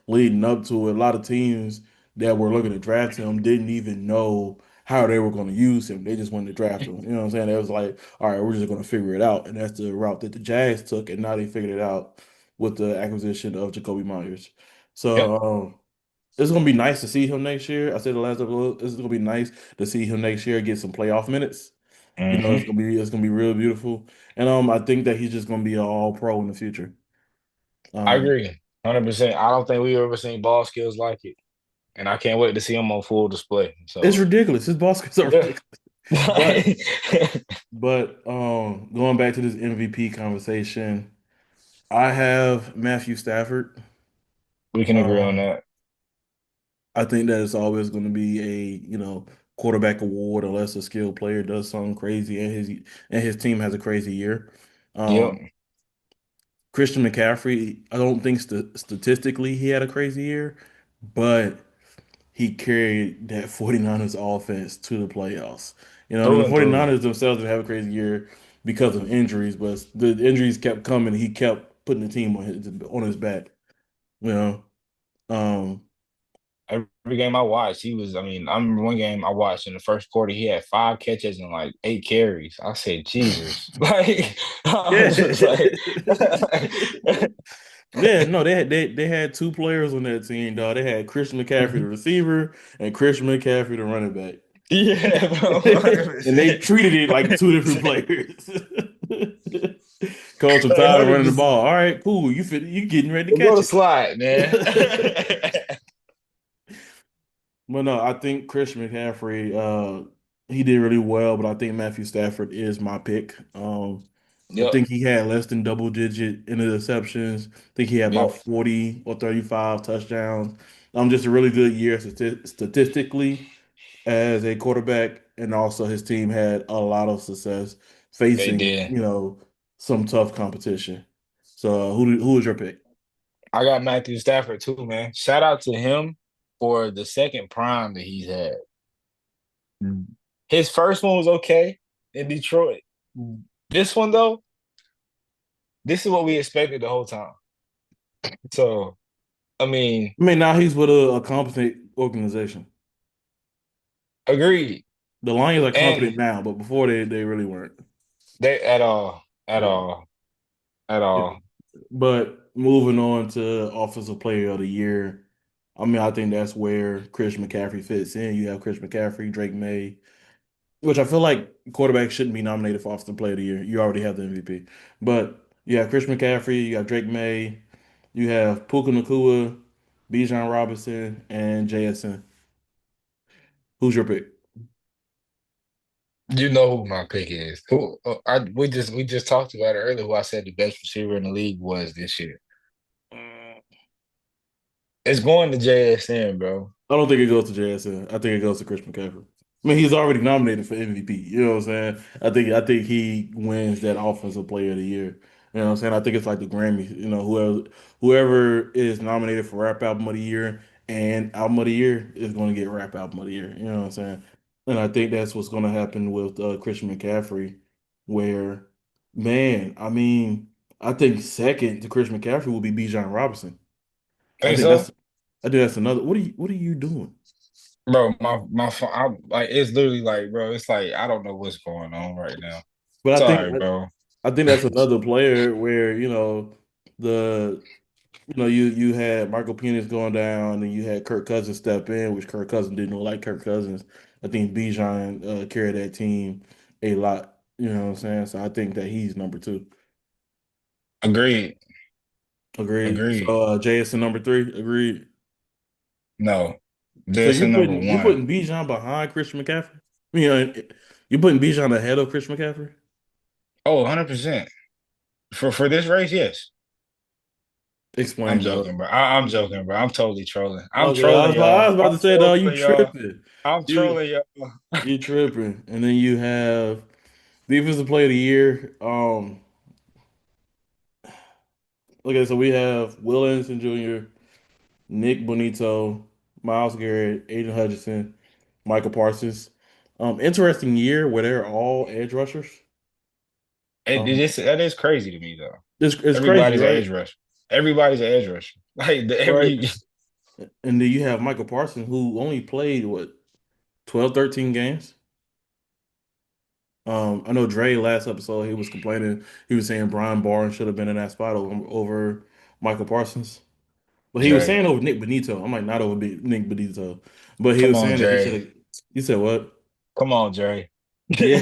Leading up to it, a lot of teams that were looking to draft him didn't even know how they were gonna use him. They just wanted to draft him. You know what I'm saying? It was like, all right, we're just gonna figure it out. And that's the route that the Jags took, and now they figured it out with the acquisition of Jacoby Myers. Yep. So it's gonna be nice to see him next year. I said the last episode, it's gonna be nice to see him next year get some playoff minutes. Hmm. It's gonna be real beautiful. And I think that he's just gonna be an all pro in the future. I Um, agree. 100%. I don't think we've ever seen ball skills like it. And I can't wait to see him on full display. it's So ridiculous. His ball skills are yeah. ridiculous. But going back to this MVP conversation, I have Matthew Stafford. We can agree on Um, that. I think that it's always going to be a quarterback award unless a skilled player does something crazy and his team has a crazy year. Yep. Um, Christian McCaffrey, I don't think statistically he had a crazy year, but he carried that 49ers offense to the playoffs. I mean, Through the and through. 49ers themselves didn't have a crazy year because of injuries, but the injuries kept coming. He kept putting the team on his back. You know, um, Every game I watched, I mean, I remember one game I watched in the first quarter, he had 5 catches and like 8 carries. I said, Jesus. Like, I yeah, was just like, yeah. No, they had two players on that team, dog. They had Christian McCaffrey, the receiver, and Christian McCaffrey, the running back. yeah, bro, And they 100%. treated it like two different players. Coach, I'm tired of running the 100%. ball. All right, cool. You getting ready to Go catch to it. slide, man. But no, I think Christian McCaffrey, he did really well, but I think Matthew Stafford is my pick. I Yep. think he had less than double digit interceptions. I think he had about Yep. 40 or 35 touchdowns. Just a really good year statistically as a quarterback, and also his team had a lot of success They facing, did. some tough competition. So who is your pick? I got Matthew Stafford too, man. Shout out to him for the second prime that he's had. His first one was okay in Detroit. This one though, this is what we expected the whole time. So, I mean, I mean, now he's with a competent organization. agreed. The Lions are competent And now, but before they really weren't. they at all, at Yeah. all, at Yeah. all. But moving on to Offensive Player of the Year, I mean, I think that's where Chris McCaffrey fits in. You have Chris McCaffrey, Drake May, which I feel like quarterbacks shouldn't be nominated for Offensive Player of the Year. You already have the MVP. But you have Chris McCaffrey, you have Drake May, you have Puka Nacua, Bijan Robinson, and JSN. Who's your pick? You know who my pick is. Who we just talked about it earlier. Who I said the best receiver in the league was this year. It's going to JSN, bro. I don't think it goes to JSN. I think it goes to Chris McCaffrey. I mean, he's already nominated for MVP. You know what I'm saying? I think he wins that Offensive Player of the Year. You know what I'm saying? I think it's like the Grammys. You know, whoever is nominated for Rap Album of the Year and Album of the Year is going to get Rap Album of the Year. You know what I'm saying? And I think that's what's going to happen with Christian McCaffrey, where, man, I mean, I think second to Chris McCaffrey will be Bijan Robinson. I Think think so? that's I think that's another. What are you doing? Bro, my phone, I'm like it's literally like, bro, it's like I don't know what's going on right now. But Sorry, bro. I think that's another player where the you had Michael Penix going down and you had Kirk Cousins step in, which Kirk Cousins didn't like Kirk Cousins. I think Bijan carried that team a lot. You know what I'm saying? So I think that he's number two. Agreed. Agreed. So Agreed. JSN number three. Agreed. No. So Jason number you're one. putting Bijan behind Christian McCaffrey. You know, you're putting Bijan ahead of Christian McCaffrey. Oh, 100%. For this race, yes. I'm Explain, dog. joking, bro. I'm joking, bro. I'm totally trolling. I'm Okay, I trolling was about, I y'all. was about I'm to say, dog, you trolling y'all. tripping. I'm You trolling y'all. you tripping. And then you have defensive player of the year. Okay, so we have Will Anderson Jr., Nick Bonito, Miles Garrett, Aiden Hutchinson, Michael Parsons. Interesting year where they're all edge rushers. Um, That is crazy to me though. it's crazy, Everybody's an right? edge rusher. Everybody's an edge rusher. Like Right. every And then you have Michael Parsons who only played what 12, 13 games. I know Dre last episode he was complaining. He was saying Brian Barnes should have been in that spot over Michael Parsons, but he was Dre. saying over Nick Benito. I'm like not over Nick Benito, but he Come was on, saying that he should Dre. have. You said what? Come on, Dre. Yeah,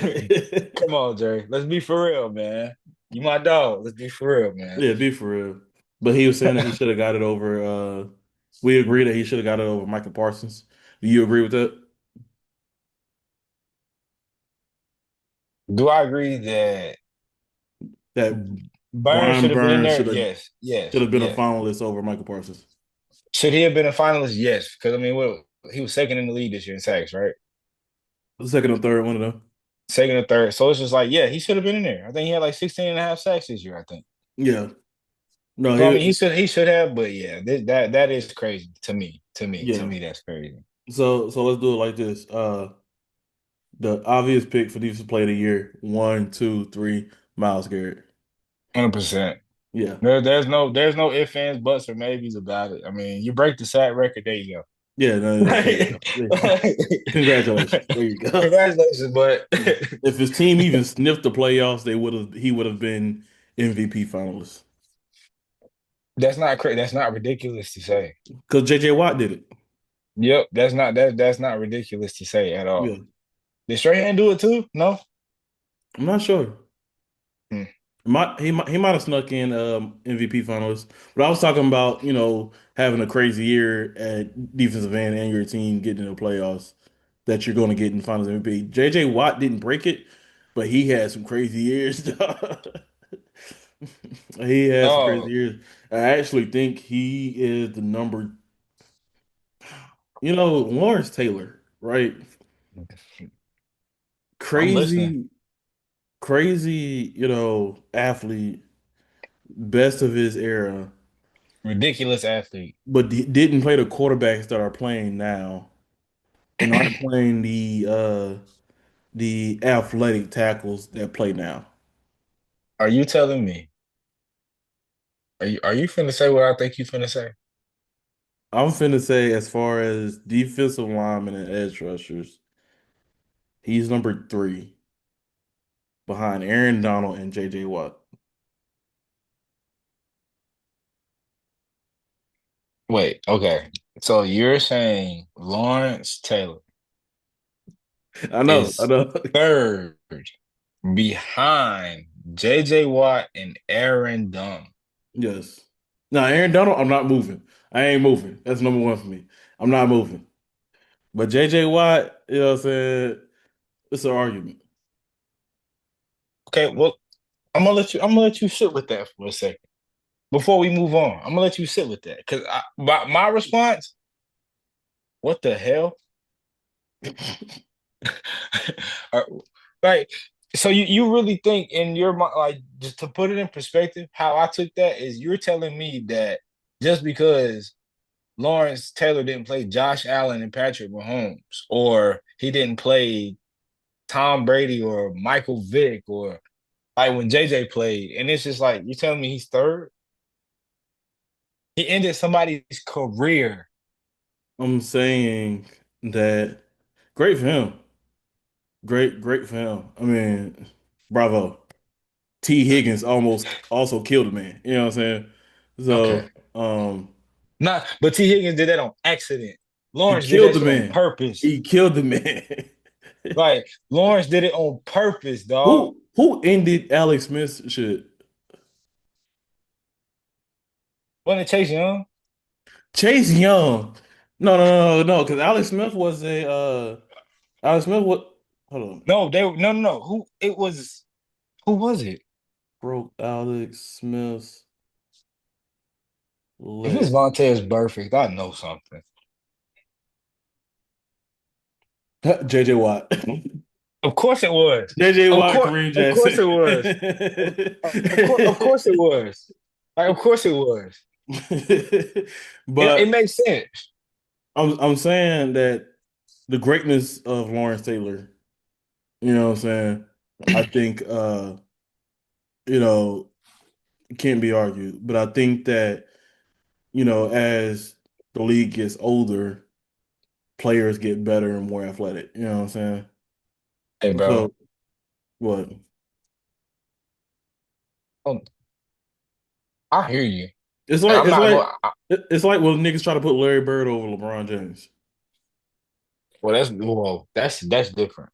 Come on, Dre. Let's be for real, man. You my dog. Let's be for real, man. yeah, be for real. But he was saying that he should have got it over. We agree that he should have got it over Michael Parsons. Do you agree with that? Do I agree that That Burns Brian should have been in Burns there? should have Yes, yes, been a yes. finalist over Michael Parsons. Should he have been a finalist? Yes, because I mean, what he was second in the league this year in sacks, right? The second or third one of them. Second or third. So it's just like, yeah, he should have been in there. I think he had like 16 and a half sacks this year, I think. Yeah. No, So I mean, he should have, but yeah, that is crazy to me. To yeah. me, that's crazy. So let's do it like this. The obvious pick for defensive player of the year, one, two, three, Miles Garrett. 100%. Yeah. There's no ifs, ands, buts, or maybes about it. I mean, you break the sack record, there you go. Yeah, no, there you go. Congratulations. There you go. Congratulations, but If his team even sniffed the playoffs, he would have been MVP finalist. that's not crazy. That's not ridiculous to say. Because JJ Watt did it. Yep, that's not ridiculous to say at all. Yeah. Did Strahan do it too? No. I'm not sure. Hmm. He might have snuck in MVP finalist, but I was talking about having a crazy year at defensive end and your team getting in the playoffs that you're going to get in finals MVP. JJ Watt didn't break it, but he had some crazy years. He had some crazy Oh, years. I actually think he is the number. Lawrence Taylor, right? I'm listening. Crazy, crazy. Athlete, best of his era. Ridiculous athlete. but didn't play the quarterbacks that are playing now and aren't playing the athletic tackles that play now. Are you telling me? Are you finna say what I think you finna say? I'm finna say, as far as defensive linemen and edge rushers, he's number three behind Aaron Donald and J.J. Watt. Wait, okay. So you're saying Lawrence Taylor I is know. third behind JJ Watt and Aaron Donald. Yes. Now, Aaron Donald, I'm not moving. I ain't moving. That's number one for me. I'm not moving. But J.J. Watt, you know what I'm saying? It's an argument. Okay, well, I'm gonna let you sit with that for a second. Before we move on, I'm gonna let you sit with that. Because my response, what the hell? Or- Right. So you really think in your mind, like just to put it in perspective, how I took that is you're telling me that just because Lawrence Taylor didn't play Josh Allen and Patrick Mahomes, or he didn't play Tom Brady or Michael Vick, or like when JJ played, and it's just like you're telling me he's third? He ended somebody's career. I'm saying that great for him. Great for him. I mean, bravo. T. Higgins almost also killed a man. You know what I'm saying? Okay. So, Not, but T. Higgins did that on accident. he Lawrence did killed that the shit on man. purpose. He killed the man. Like Lawrence did it on purpose, dog. Who ended Alex Smith's shit? Wasn't it Chase Young? Chase Young. No, because Alex Smith was a Alex Smith, what, hold on. No, no. Who it was? Who was it? Broke Alex Smith's If it's leg. Vontez Perfect, I know something. JJ Watt. Of course it was. JJ Of Watt, course, Kareem of course Jackson. it was. Of course it was. Like, of course it was. It But makes sense. I'm saying that the greatness of Lawrence Taylor, you know what I'm saying? I think you know, can't be argued. But I think that, as the league gets older, players get better and more athletic. You know what I'm saying? Hey, bro. So what? um, I hear you, It's and like I'm it's not like going. it's like when niggas try to put Larry Bird over LeBron James. That's different.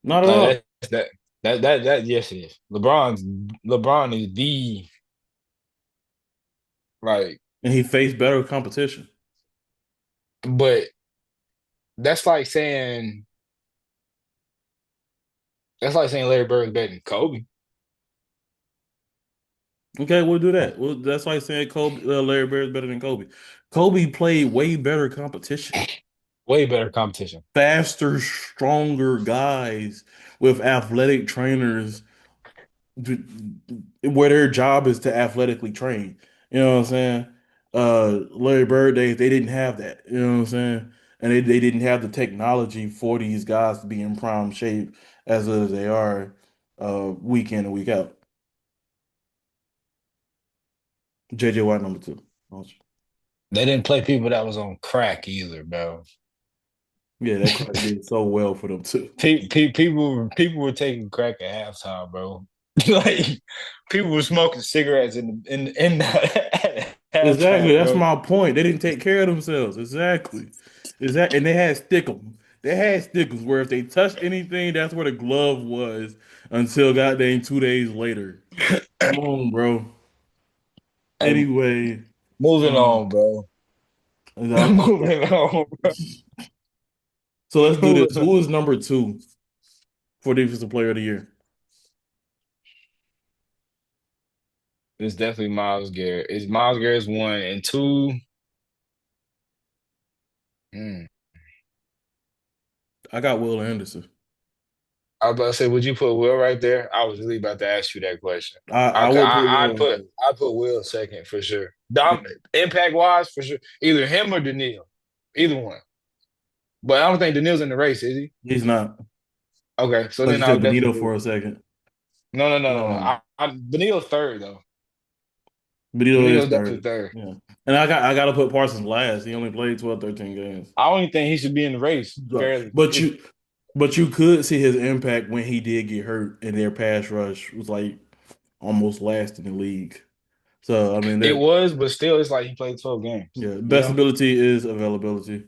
Not at all. Like that. Yes, it is. LeBron is the like, And he faced better competition. but that's like saying that's like saying Larry Bird is better than Kobe. Okay, we'll do that. Well, that's like saying Larry Bird is better than Kobe. Kobe played way better competition. Way better competition. Faster, stronger guys with athletic trainers where their job is to athletically train. You know what I'm saying? Larry Bird days, they didn't have that. You know what I'm saying? And they didn't have the technology for these guys to be in prime shape as good as they are week in and week out. JJ Watt number two. They didn't play people that was on crack either, bro. Yeah, that crack did so well for them too. People were taking crack at halftime, bro. Like people were smoking cigarettes in at Exactly. halftime, That's bro. my point. They didn't take care of themselves. Exactly. Exactly. And they had stick'em. They had stickers where if they touched anything, that's where the glove was until goddamn 2 days later. Come on, bro. And Anyway, moving um, on, bro. I'm- Moving on, bro. so let's do this. Moving on. Who is number two for Defensive Player of the Year? It's definitely Miles Garrett. It's Miles Garrett's one and two. Mm. I got Will Anderson. I was about to say, would you put Will right there? I was really about to ask you that question. I would put I Will. put Will second for sure. Impact wise, for sure. Either him or Daniil. Either one. But I don't think Daniil's in the race, is he? He's not. Okay, so Like you then I'll said, definitely Benito agree for with a you. second. No. Um, Daniil's third though. Benito is Daniil's definitely third. third. Yeah. And I gotta put Parsons last. He only played 12, 13 games. I don't even think he should be in the race. But Fairly, but if you but you could see his impact when he did get hurt and their pass rush was like almost last in the league. So I mean it that was, but still, it's like he played 12 games. yeah, You best know, ability is availability.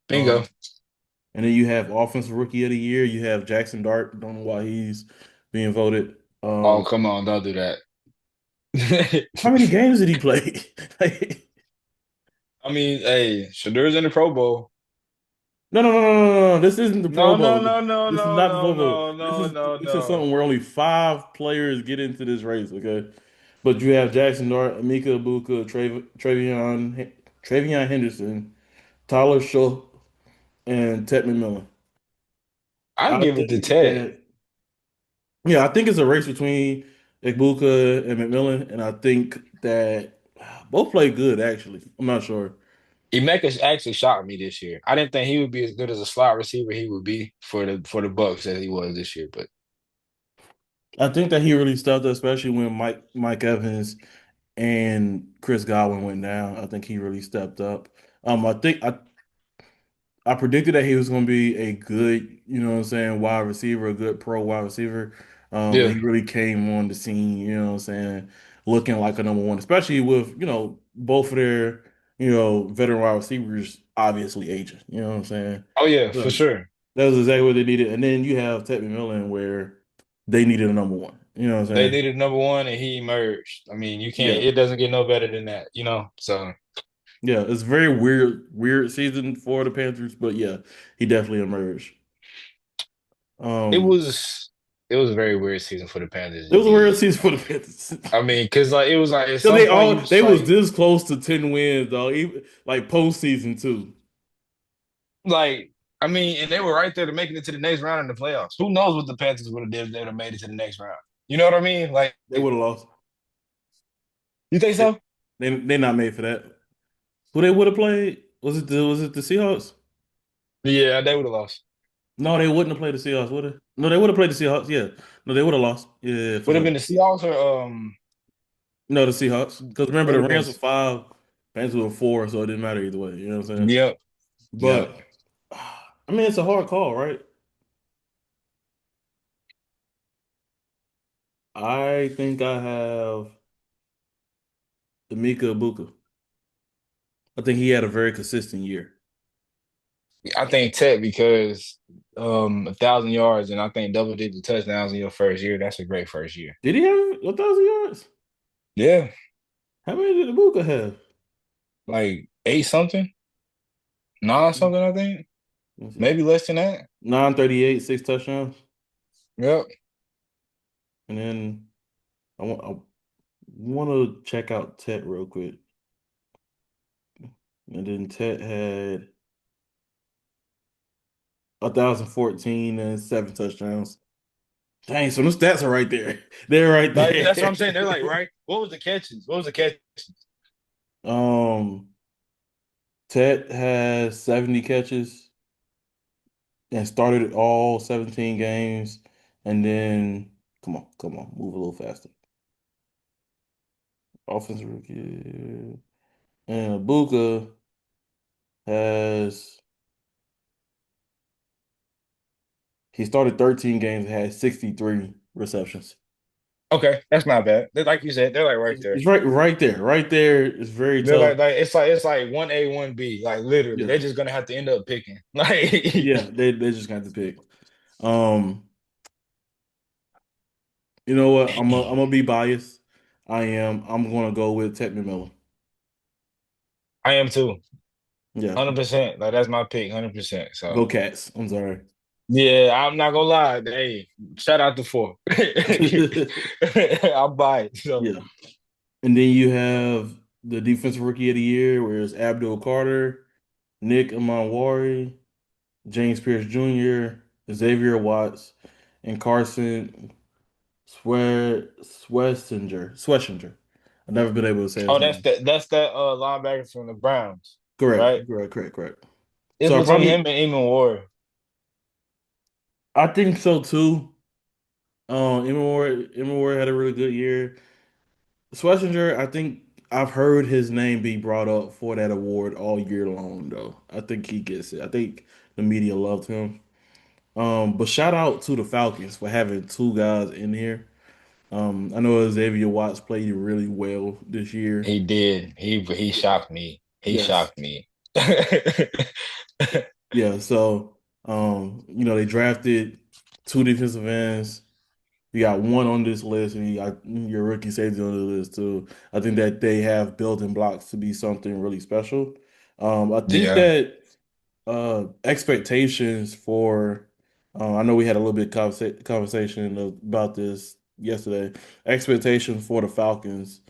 bingo. And then you have offensive rookie of the year. You have Jackson Dart. Don't know why he's being voted. Oh, come on, don't do that. How many games did he play? I mean, hey, Shadur's in the Pro Bowl. No. This isn't the Pro No, no, Bowl. no, no, This is no, not the no, Pro Bowl. no, no, no, This is no. something where only five players get into this race. Okay, but you have Jackson Dart, Amika Ibuka, Travion Henderson, Tyler Shough, and Ted McMillan. I'd I give it to think Ted. that yeah, I think it's a race between Ibuka and McMillan, and I think that both play good. Actually, I'm not sure. Emeka actually shocked me this year. I didn't think he would be as good as a slot receiver he would be for the Bucks as he was this year. But I think that he really stepped up, especially when Mike Evans and Chris Godwin went down. I think he really stepped up. I think I predicted that he was going to be a good, you know what I'm saying, wide receiver, a good pro wide receiver. But yeah, he really came on the scene, you know what I'm saying, looking like a number one, especially with, both of their, veteran wide receivers obviously aging, you know what I'm saying? oh yeah, for So sure. that was exactly what they needed. And then you have Ted McMillan where they needed a number one, you know what I'm They saying? needed number one, and he emerged. I mean, you can't. Yeah. It doesn't get no better than that, you know. So Yeah, it's very weird season for the Panthers, but yeah, he definitely emerged. it Um, was it was a very weird season for the Panthers it was a weird indeed. season for the Panthers. I mean, because like it was like at Because some point you just they was like this close to 10 wins, though. Even like postseason too. like I mean, and they were right there to making it to the next round in the playoffs. Who knows what the Panthers would have did if they would have made it to the next round? You know what I mean? Like, They would have lost. you think They so? they not made for that. Who they would have played? Was it the Seahawks? Yeah, they would have lost. No, they wouldn't have played the Seahawks, would they? No, they would have played the Seahawks. Yeah. No, they would have lost. Yeah, for Would have sure. been the Seahawks or No, the Seahawks. Because remember, would the have been. Rams were five, Panthers were four, so it didn't matter either way. You know what I'm saying? Yep, yep. But I mean, it's a hard call, right? I think I have Emeka Ibuka. I think he had a very consistent year. I think Tech because 1,000 yards and I think double digit touchdowns in your first year. That's a great first year. Did he have 1,000 yards? Yeah, How many did Ibuka have? like eight something, nine something. I think Let's see. maybe less than that. 938, six touchdowns. Yep. And then I want to check out Tet real quick. And then Tet had 1,014 and seven touchdowns. Dang, so those stats are right there. They're right Like that's what there. I'm saying. They're like, right? What was the catches? What was the catch? um, Tet has 70 catches and started all 17 games. And then, come on, move a little faster. Offensive rookie. And Ibuka has, he started 13 games and had 63 receptions. Okay, that's not bad. Like you said, they're like right there. It's right there. Right there. It's very They're tough. like it's like 1A, 1B. Like literally, Yeah. they're just gonna have to end up picking. Like Yeah, they just got to pick. Um, you know what? I'm gonna be biased. I am. I'm gonna go with Ted McMillan. I am too. Yeah, 100%. Like that's my pick, 100%. So go Cats. I'm sorry. yeah, I'm not gonna lie. Hey, shout out to four. I'll buy it. So Yeah, and then you have the defensive rookie of the year, where it's Abdul Carter, Nick Amanwari, James Pierce Jr., Xavier Watts, and Carson Schlesinger. I've never been able to say his Oh, name. that's that linebacker from the Browns, Correct, right? correct, correct, correct. It's So I between him probably, and Eamon Ward. I think so too. Emma Ward had a really good year. Schlesinger, I think I've heard his name be brought up for that award all year long, though. I think he gets it. I think the media loved him. But shout out to the Falcons for having two guys in here. I know Xavier Watts played really well this year. He did. He shocked me. He Yes. shocked me. Yeah, so they drafted two defensive ends. You got one on this list, and you got your rookie safety on the list too. I think that they have building blocks to be something really special. I think Yeah, that expectations for I know we had a little bit conversation about this yesterday. Expectations for the Falcons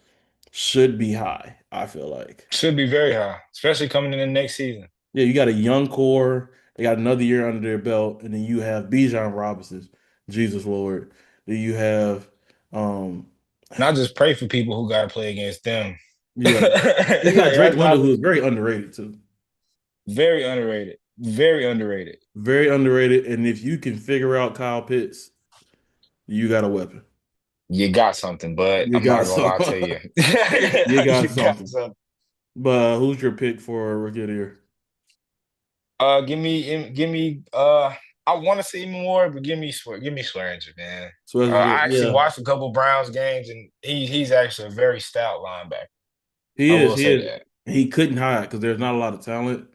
should be high, I feel like. should be very high, especially coming in the next season. Yeah, you got a young core. They got another year under their belt, and then you have Bijan Robinson, Jesus Lord. Then you have, um, And I just pray for people who got to play against them. yeah, Like, you got Drake that's London, not who is very underrated too. very underrated. Very underrated. Very underrated, and if you can figure out Kyle Pitts, you got a weapon. You got something, but You I'm not got gonna some. lie to you. You got You got something. something. But who's your pick for rookie of the year? Give me. I want to see more, but give me Swearinger, man. So I actually yeah, watched a couple Browns games, and he's actually a very stout linebacker. he I is. will He say is. that. He couldn't hide because there's not a lot of talent.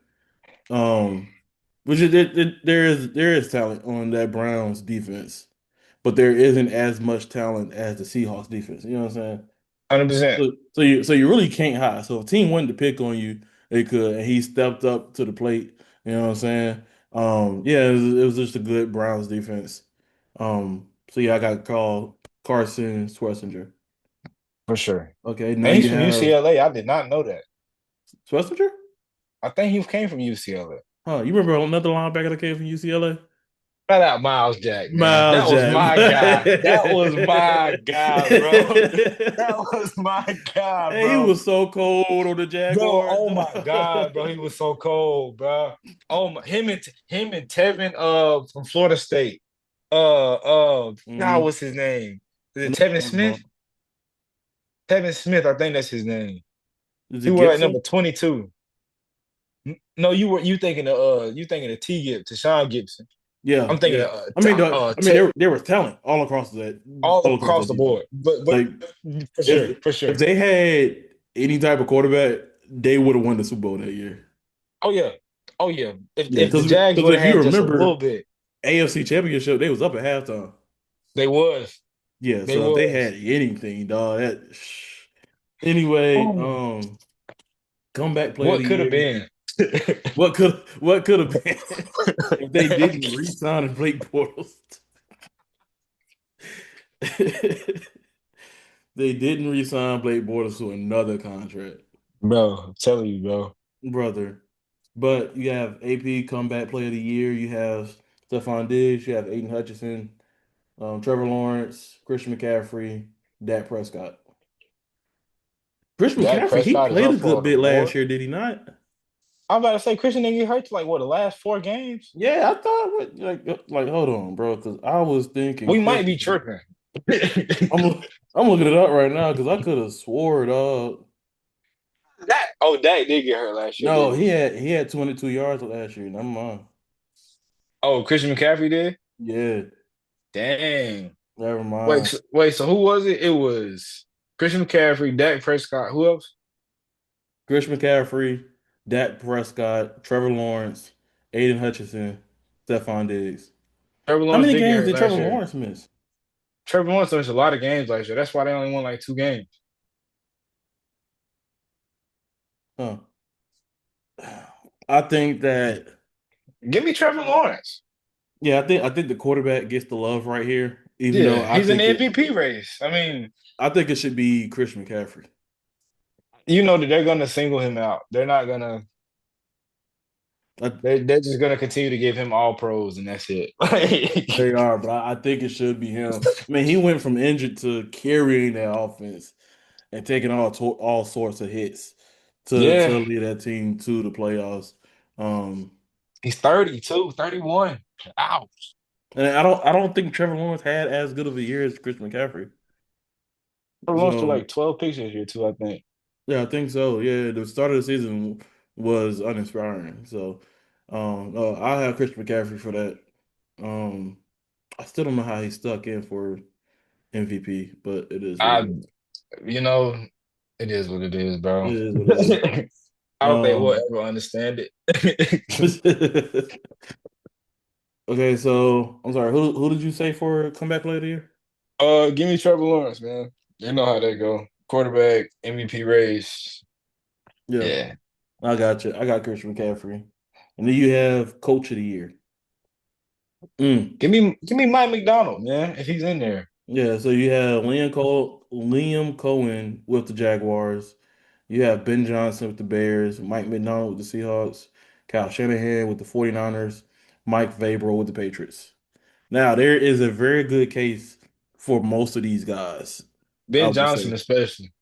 Um, which is there is talent on that Browns defense, but there isn't as much talent as the Seahawks defense. You know what I'm saying? 100%. So you really can't hide. So if a team wanted to pick on you, they could, and he stepped up to the plate. You know what I'm saying? Yeah, it was just a good Browns defense. So yeah, I got called Carson Schwarzenegger. For sure. Okay, now And he's you from have UCLA. I did not know that. Schwarzenegger. I think he came from UCLA. Huh? You remember another linebacker that came from UCLA? Shout out Miles Jack, man. Miles That was Jack. my guy. That was my guy, bro. That was my guy, Hey, he bro. was so cold on the Bro, Jaguars. oh my God, bro. He was so cold, bro. Oh my, him and Tevin from Florida State. God, Mhm. what's his name? Is I it know what Tevin you're talking Smith? about. Tevin Smith, I think that's his name. Is He it wore like Gibson? number 22. No, you thinking of T Gib, Tashawn Gibson. Yeah, I'm thinking yeah. of I mean, there was talent all all across across that the defense. board. But Like for if sure, for if sure. they had any type of quarterback, they would have won the Super Bowl that year. Oh yeah. Oh yeah. Yeah, If the because Jags would if have you had just a little remember bit, AFC Championship, they was up at halftime. they was. Yeah, They so if they had was. anything, dog, anyway, Oh, comeback player of what the could have year. been? What could have been if they didn't re-sign Blake Bortles? They didn't re-sign Blake Bortles to another contract, Bro, I'm telling you, bro. brother. But you have AP comeback player of the year. You have Stephon Diggs. You have Aiden Hutchinson, Trevor Lawrence, Christian McCaffrey, Dak Prescott. Christian Dak McCaffrey, he Prescott is played up a for good an bit last award. year, did he not? I'm about to say Christian didn't get hurt like what the last 4 games. Yeah, I thought like hold on, bro, because I was thinking We might Christian. be tripping. I'm I'm looking it up right now because I could have swore, dog. Dak did get hurt last year, No, didn't he? he had 22 yards last year. Never mind. Oh, Christian McCaffrey did? Yeah, Dang. never mind. So who was it? It was Christian McCaffrey, Dak Prescott. Who else? Christian McCaffrey, Dak Prescott, Trevor Lawrence, Aiden Hutchinson, Stephon Diggs. Trevor How Lawrence many did get games hurt did Trevor last year. Lawrence miss? Trevor Lawrence missed a lot of games last year. That's why they only won like 2 games. Huh. I think that Give me Trevor Lawrence. yeah, I think the quarterback gets the love right here, even though Yeah, he's in the MVP race. I mean, I think it should be Christian McCaffrey. you know that they're gonna single him out. They're not gonna. I, They're just gonna continue to give him all pros, and that's it. they are, but I think it should be him. I mean, he went from injured to carrying that offense, and taking all sorts of hits to Yeah, lead that team to the playoffs. Um, he's 32, 31. Ouch. and I don't think Trevor Lawrence had as good of a year as Chris McCaffrey. He wants to So like 12 picks this year too, I think. yeah, I think so. Yeah, the start of the season was uninspiring. So I have Chris McCaffrey for that. Um, I still don't know how he stuck in for MVP, but it is what it I, is. you know, it is what it is, It bro. is what it is. I don't think we'll Um, ever understand it. okay, so I'm sorry. Who did you say for comeback player of the year? Give me Trevor Lawrence, man. You know how that go. Quarterback, MVP race. Yeah, Yeah. I got you. I got Christian McCaffrey, and then you have coach of the year. Mm. Give me Mike McDonald, man, if he's in there. Yeah, so you have Liam Cohen with the Jaguars. You have Ben Johnson with the Bears, Mike McDonald with the Seahawks, Kyle Shanahan with the 49ers, Mike Vrabel with the Patriots. Now, there is a very good case for most of these guys, I Ben would Johnson, say. especially.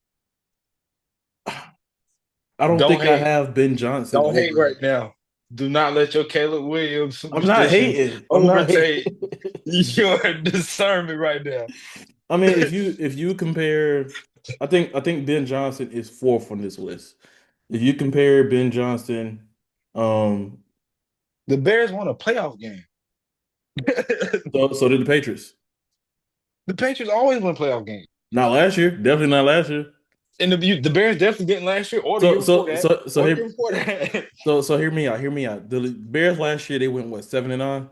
I don't Don't think I hate. have Ben Johnson Don't hate right over. now. Do not let your Caleb Williams I'm not superstition hating. I'm not overtake hating. your discernment right now. I mean, if you compare, I think Ben Johnson is fourth on this list. If you compare Ben Johnson, um, The Bears won a playoff game. so did the Patriots. The Patriots always win playoff games. Not last year, definitely not last year. And the Bears definitely didn't last year or the So year before so that. so so Or the year here before that. so hear me out. Hear me out. The Bears last year they went what 7-9,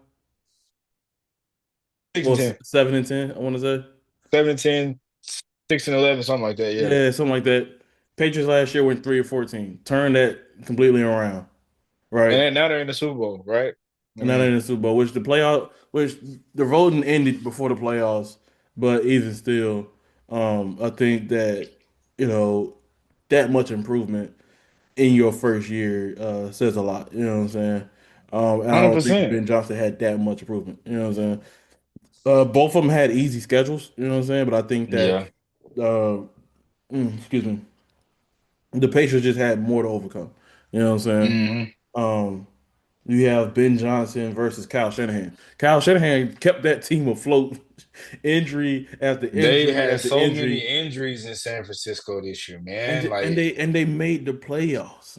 6 and well 10. 7-10. I want to say 7 and 10, 6 and 11, something like that. Yeah. yeah, something like that. Patriots last year went 3-14. Turned that completely around, And right? then now they're in the Super Bowl, right? I And now they're mean, in the Super Bowl, which the voting ended before the playoffs, but even still, I think that you know that much improvement in your first year says a lot. You know what I'm saying? And I don't think 100%. Ben Johnson had that much improvement. You know what I'm saying? Both of them had easy schedules. You know what I'm saying? But I think that Yeah. uh, excuse me, the Patriots just had more to overcome. You know what I'm saying? Hmm. Um, you have Ben Johnson versus Kyle Shanahan. Kyle Shanahan kept that team afloat, injury after They injury had after so many injury, injuries in San Francisco this year, and man. th- and Like they and they made the playoffs.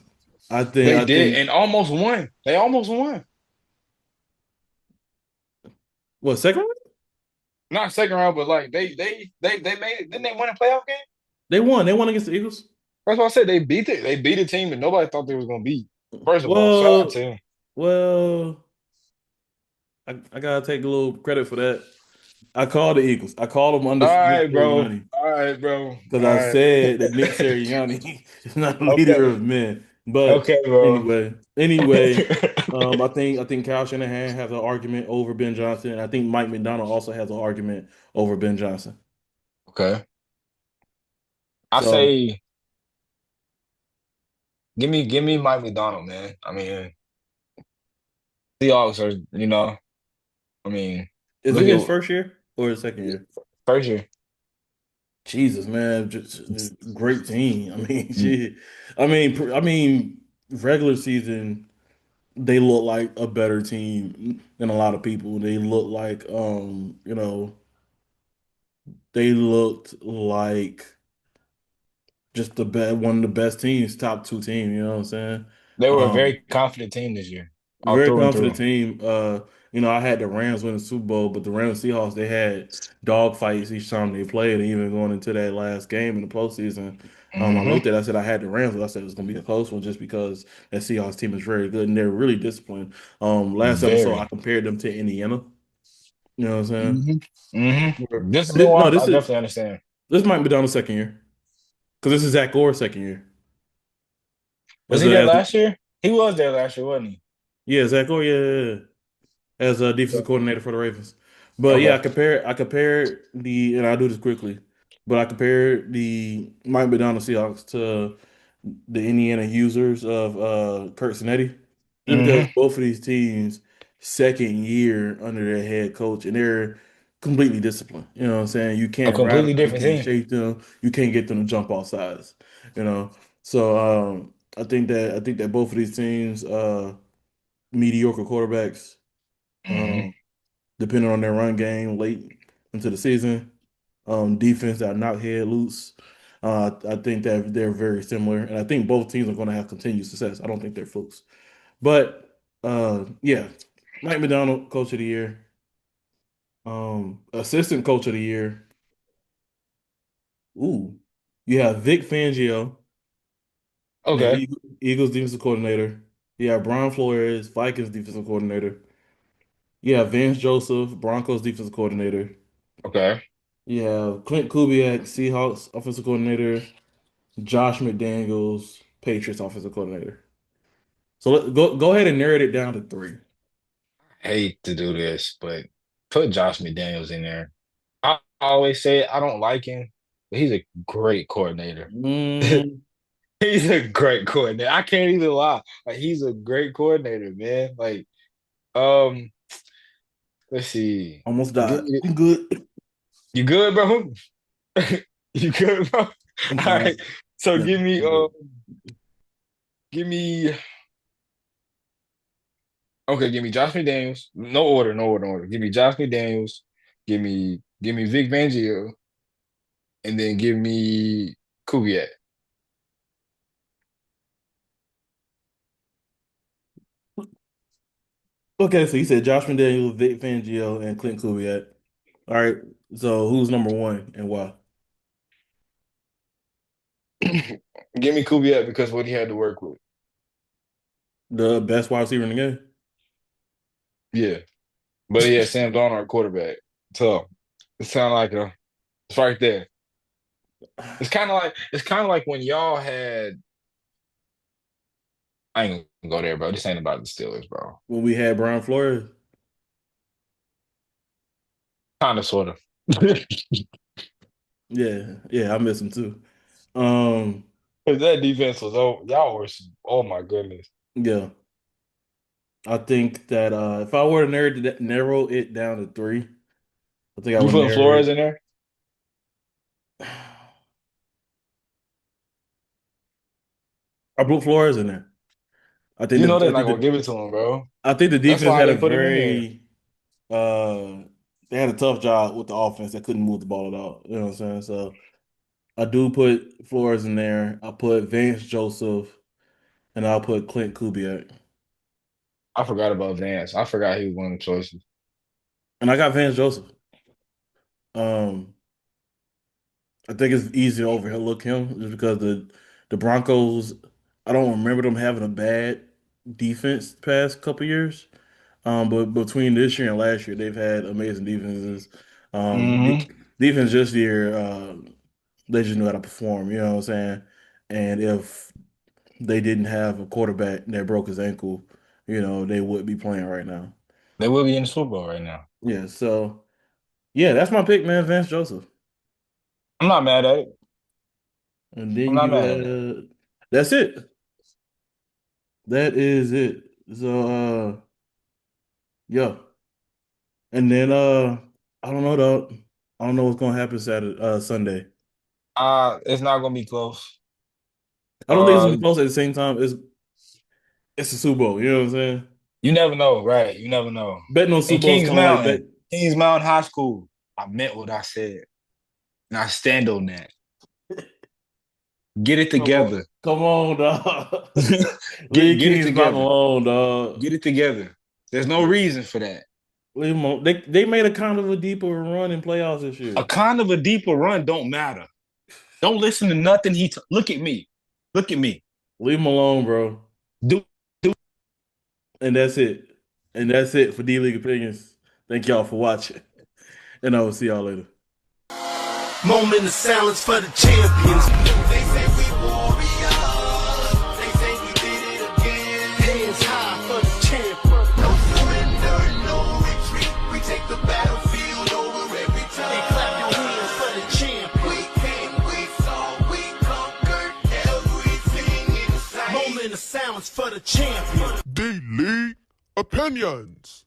I think. they I did think. and almost won. They almost won. What second round? Not second round, but like they made it. Didn't they win a playoff game? They won. They won against the Eagles. That's why I said they beat a team that nobody thought they was gonna beat. First of all, shout out to Well, him. well, I gotta take a little credit for that. I called the Eagles. I called them under All Nick right, bro. Sirianni All right, bro. because All I right. said that Nick Sirianni is not a leader Okay. of men. But Okay, bro. anyway, I think Kyle Shanahan has an argument over Ben Johnson, and I think Mike McDonald also has an argument over Ben Johnson. Okay. I So say give me Mike McDonald, man. I mean, Seahawks are, I mean, is look it his at first year or his second year? first year. Jesus, man, just great team. I mean, shit. I mean, regular season they look like a better team than a lot of people. They look like, they looked like just one of the best teams, top two team. You know what I'm saying? They were a Um, very confident team this year, all Very through and confident through. team. I had the Rams win the Super Bowl, but the Rams Seahawks they had dog fights each time they played, and even going into that last game in the postseason. I Hmm. looked at it, I said I had the Rams, but I said it was gonna be a close one just because that Seahawks team is very good and they're really disciplined. Last episode I Very. compared them to Indiana. You know what I'm saying? Hmm. Hmm. Discipline No, wise, I this is definitely understand. this might be down the second year because this is Zach Gore's second year Was as he a there as last year? He was there last year, wasn't he? yeah, Zach Gore, yeah, yeah, yeah. As a defensive Okay. coordinator for the Ravens. But yeah, Okay. I compare and I'll do this quickly, but I compare the Mike McDonald Seahawks to the Indiana users of Kurt Cinetti, just because Hmm. both of these teams second year under their head coach, and they're completely disciplined. You know what I'm saying? You A can't rattle completely them, you different can't team. shake them, you can't get them to jump off sides. You know, so I think that both of these teams, mediocre quarterbacks, Hmm. um, depending on their run game late into the season, defense that knock head loose. I think that they're very similar, and I think both teams are going to have continued success. I don't think they're flukes, but yeah, Mike McDonald, coach of the year. Assistant coach of the year. Ooh, you have Vic Fangio, the Okay. Eagles defensive coordinator. You have Brian Flores, Vikings defensive coordinator. You have Vance Joseph, Broncos defensive coordinator. Okay. You have Clint Kubiak, Seahawks offensive coordinator. Josh McDaniels, Patriots offensive coordinator. So go ahead and narrow it down to three. Hate to do this, but put Josh McDaniels in there. I always say I don't like him, but he's a great coordinator. Mm, He's a great coordinator. I can't even lie. Like he's a great coordinator, man. Like, um, let's see. almost Give died. me I'm good. you good, bro? You good, bro? All I'm right. fine. So Yeah, I'm good. give me give me Josh McDaniels. No order, no order, no order. Give me Josh McDaniels. Give me Vic Fangio, and then give me Kubiak. Okay, so you said Josh McDaniels, Vic Fangio, and Clint Kubiak. All right. So who's number one and why? Give me Kubiak because what he had to work with. The best wide receiver in the game. Yeah. But he had Sam Darnold at quarterback. So it sounded like it's right there. It's kind of like when y'all had I ain't gonna go there, bro. This ain't about the Steelers, bro. When we had Brian Flores. Kind of sort of. Yeah, yeah, I miss him too. Um, Because that defense was y'all were oh my goodness. yeah, I think that if I were to narrow it down to three, I think I You would putting narrow Flores it. in there? I put Flores in there. I think You know that they're not gonna give it to him, bro. I think the That's defense why had a they put him in there. very they had a tough job with the offense. They couldn't move the ball at all. You know what I'm saying? So I do put Flores in there. I put Vance Joseph, and I'll put Clint Kubiak. I forgot about Vance. I forgot he was one of the choices. And I got Vance Joseph. Um, I think it's easy to overlook him just because the Broncos. I don't remember them having a bad defense the past couple years. But between this year and last year, they've had amazing defenses. Hmm. Defense this year, they just knew how to perform. You know what I'm saying? And if they didn't have a quarterback that broke his ankle, they would be playing right now. They will be in the Super Bowl right now. Yeah. So yeah, that's my pick, man. Vance Joseph. I'm not mad at it. And I'm then not you mad at it. that's it. That is it. So yeah. And then I don't know though. I don't know what's gonna happen Sunday. It's not gonna be close. I don't think it's gonna Uh, be close at the same time. It's a Super Bowl, you know what I'm saying? you never know, right? You never know. Betting on In Super Bowl is Kings kind of like bet. Mountain, Kings Mountain High School, I meant what I said, and I stand on that. Get it Come on, together. come on, dog. Get Leave get it Kings Mountain together. alone, dog. Get it together. There's no reason for that. Leave them alone. They made a kind of a deeper run in playoffs this A year. kind of a deeper run don't matter. Don't listen to nothing look at me. Look at me. Leave them alone, bro. Do And that's it. And that's it for D League opinions. Thank y'all for watching, and I will see y'all later. Moment of silence for the champions. They say we warriors. They say we did it again. Hands high for the champion. No surrender, no retreat. We take the battlefield over every Hey, time. clap your hands for the champion. We came, we saw, we conquered everything in sight. Moment of silence for the champion. D League Opinions.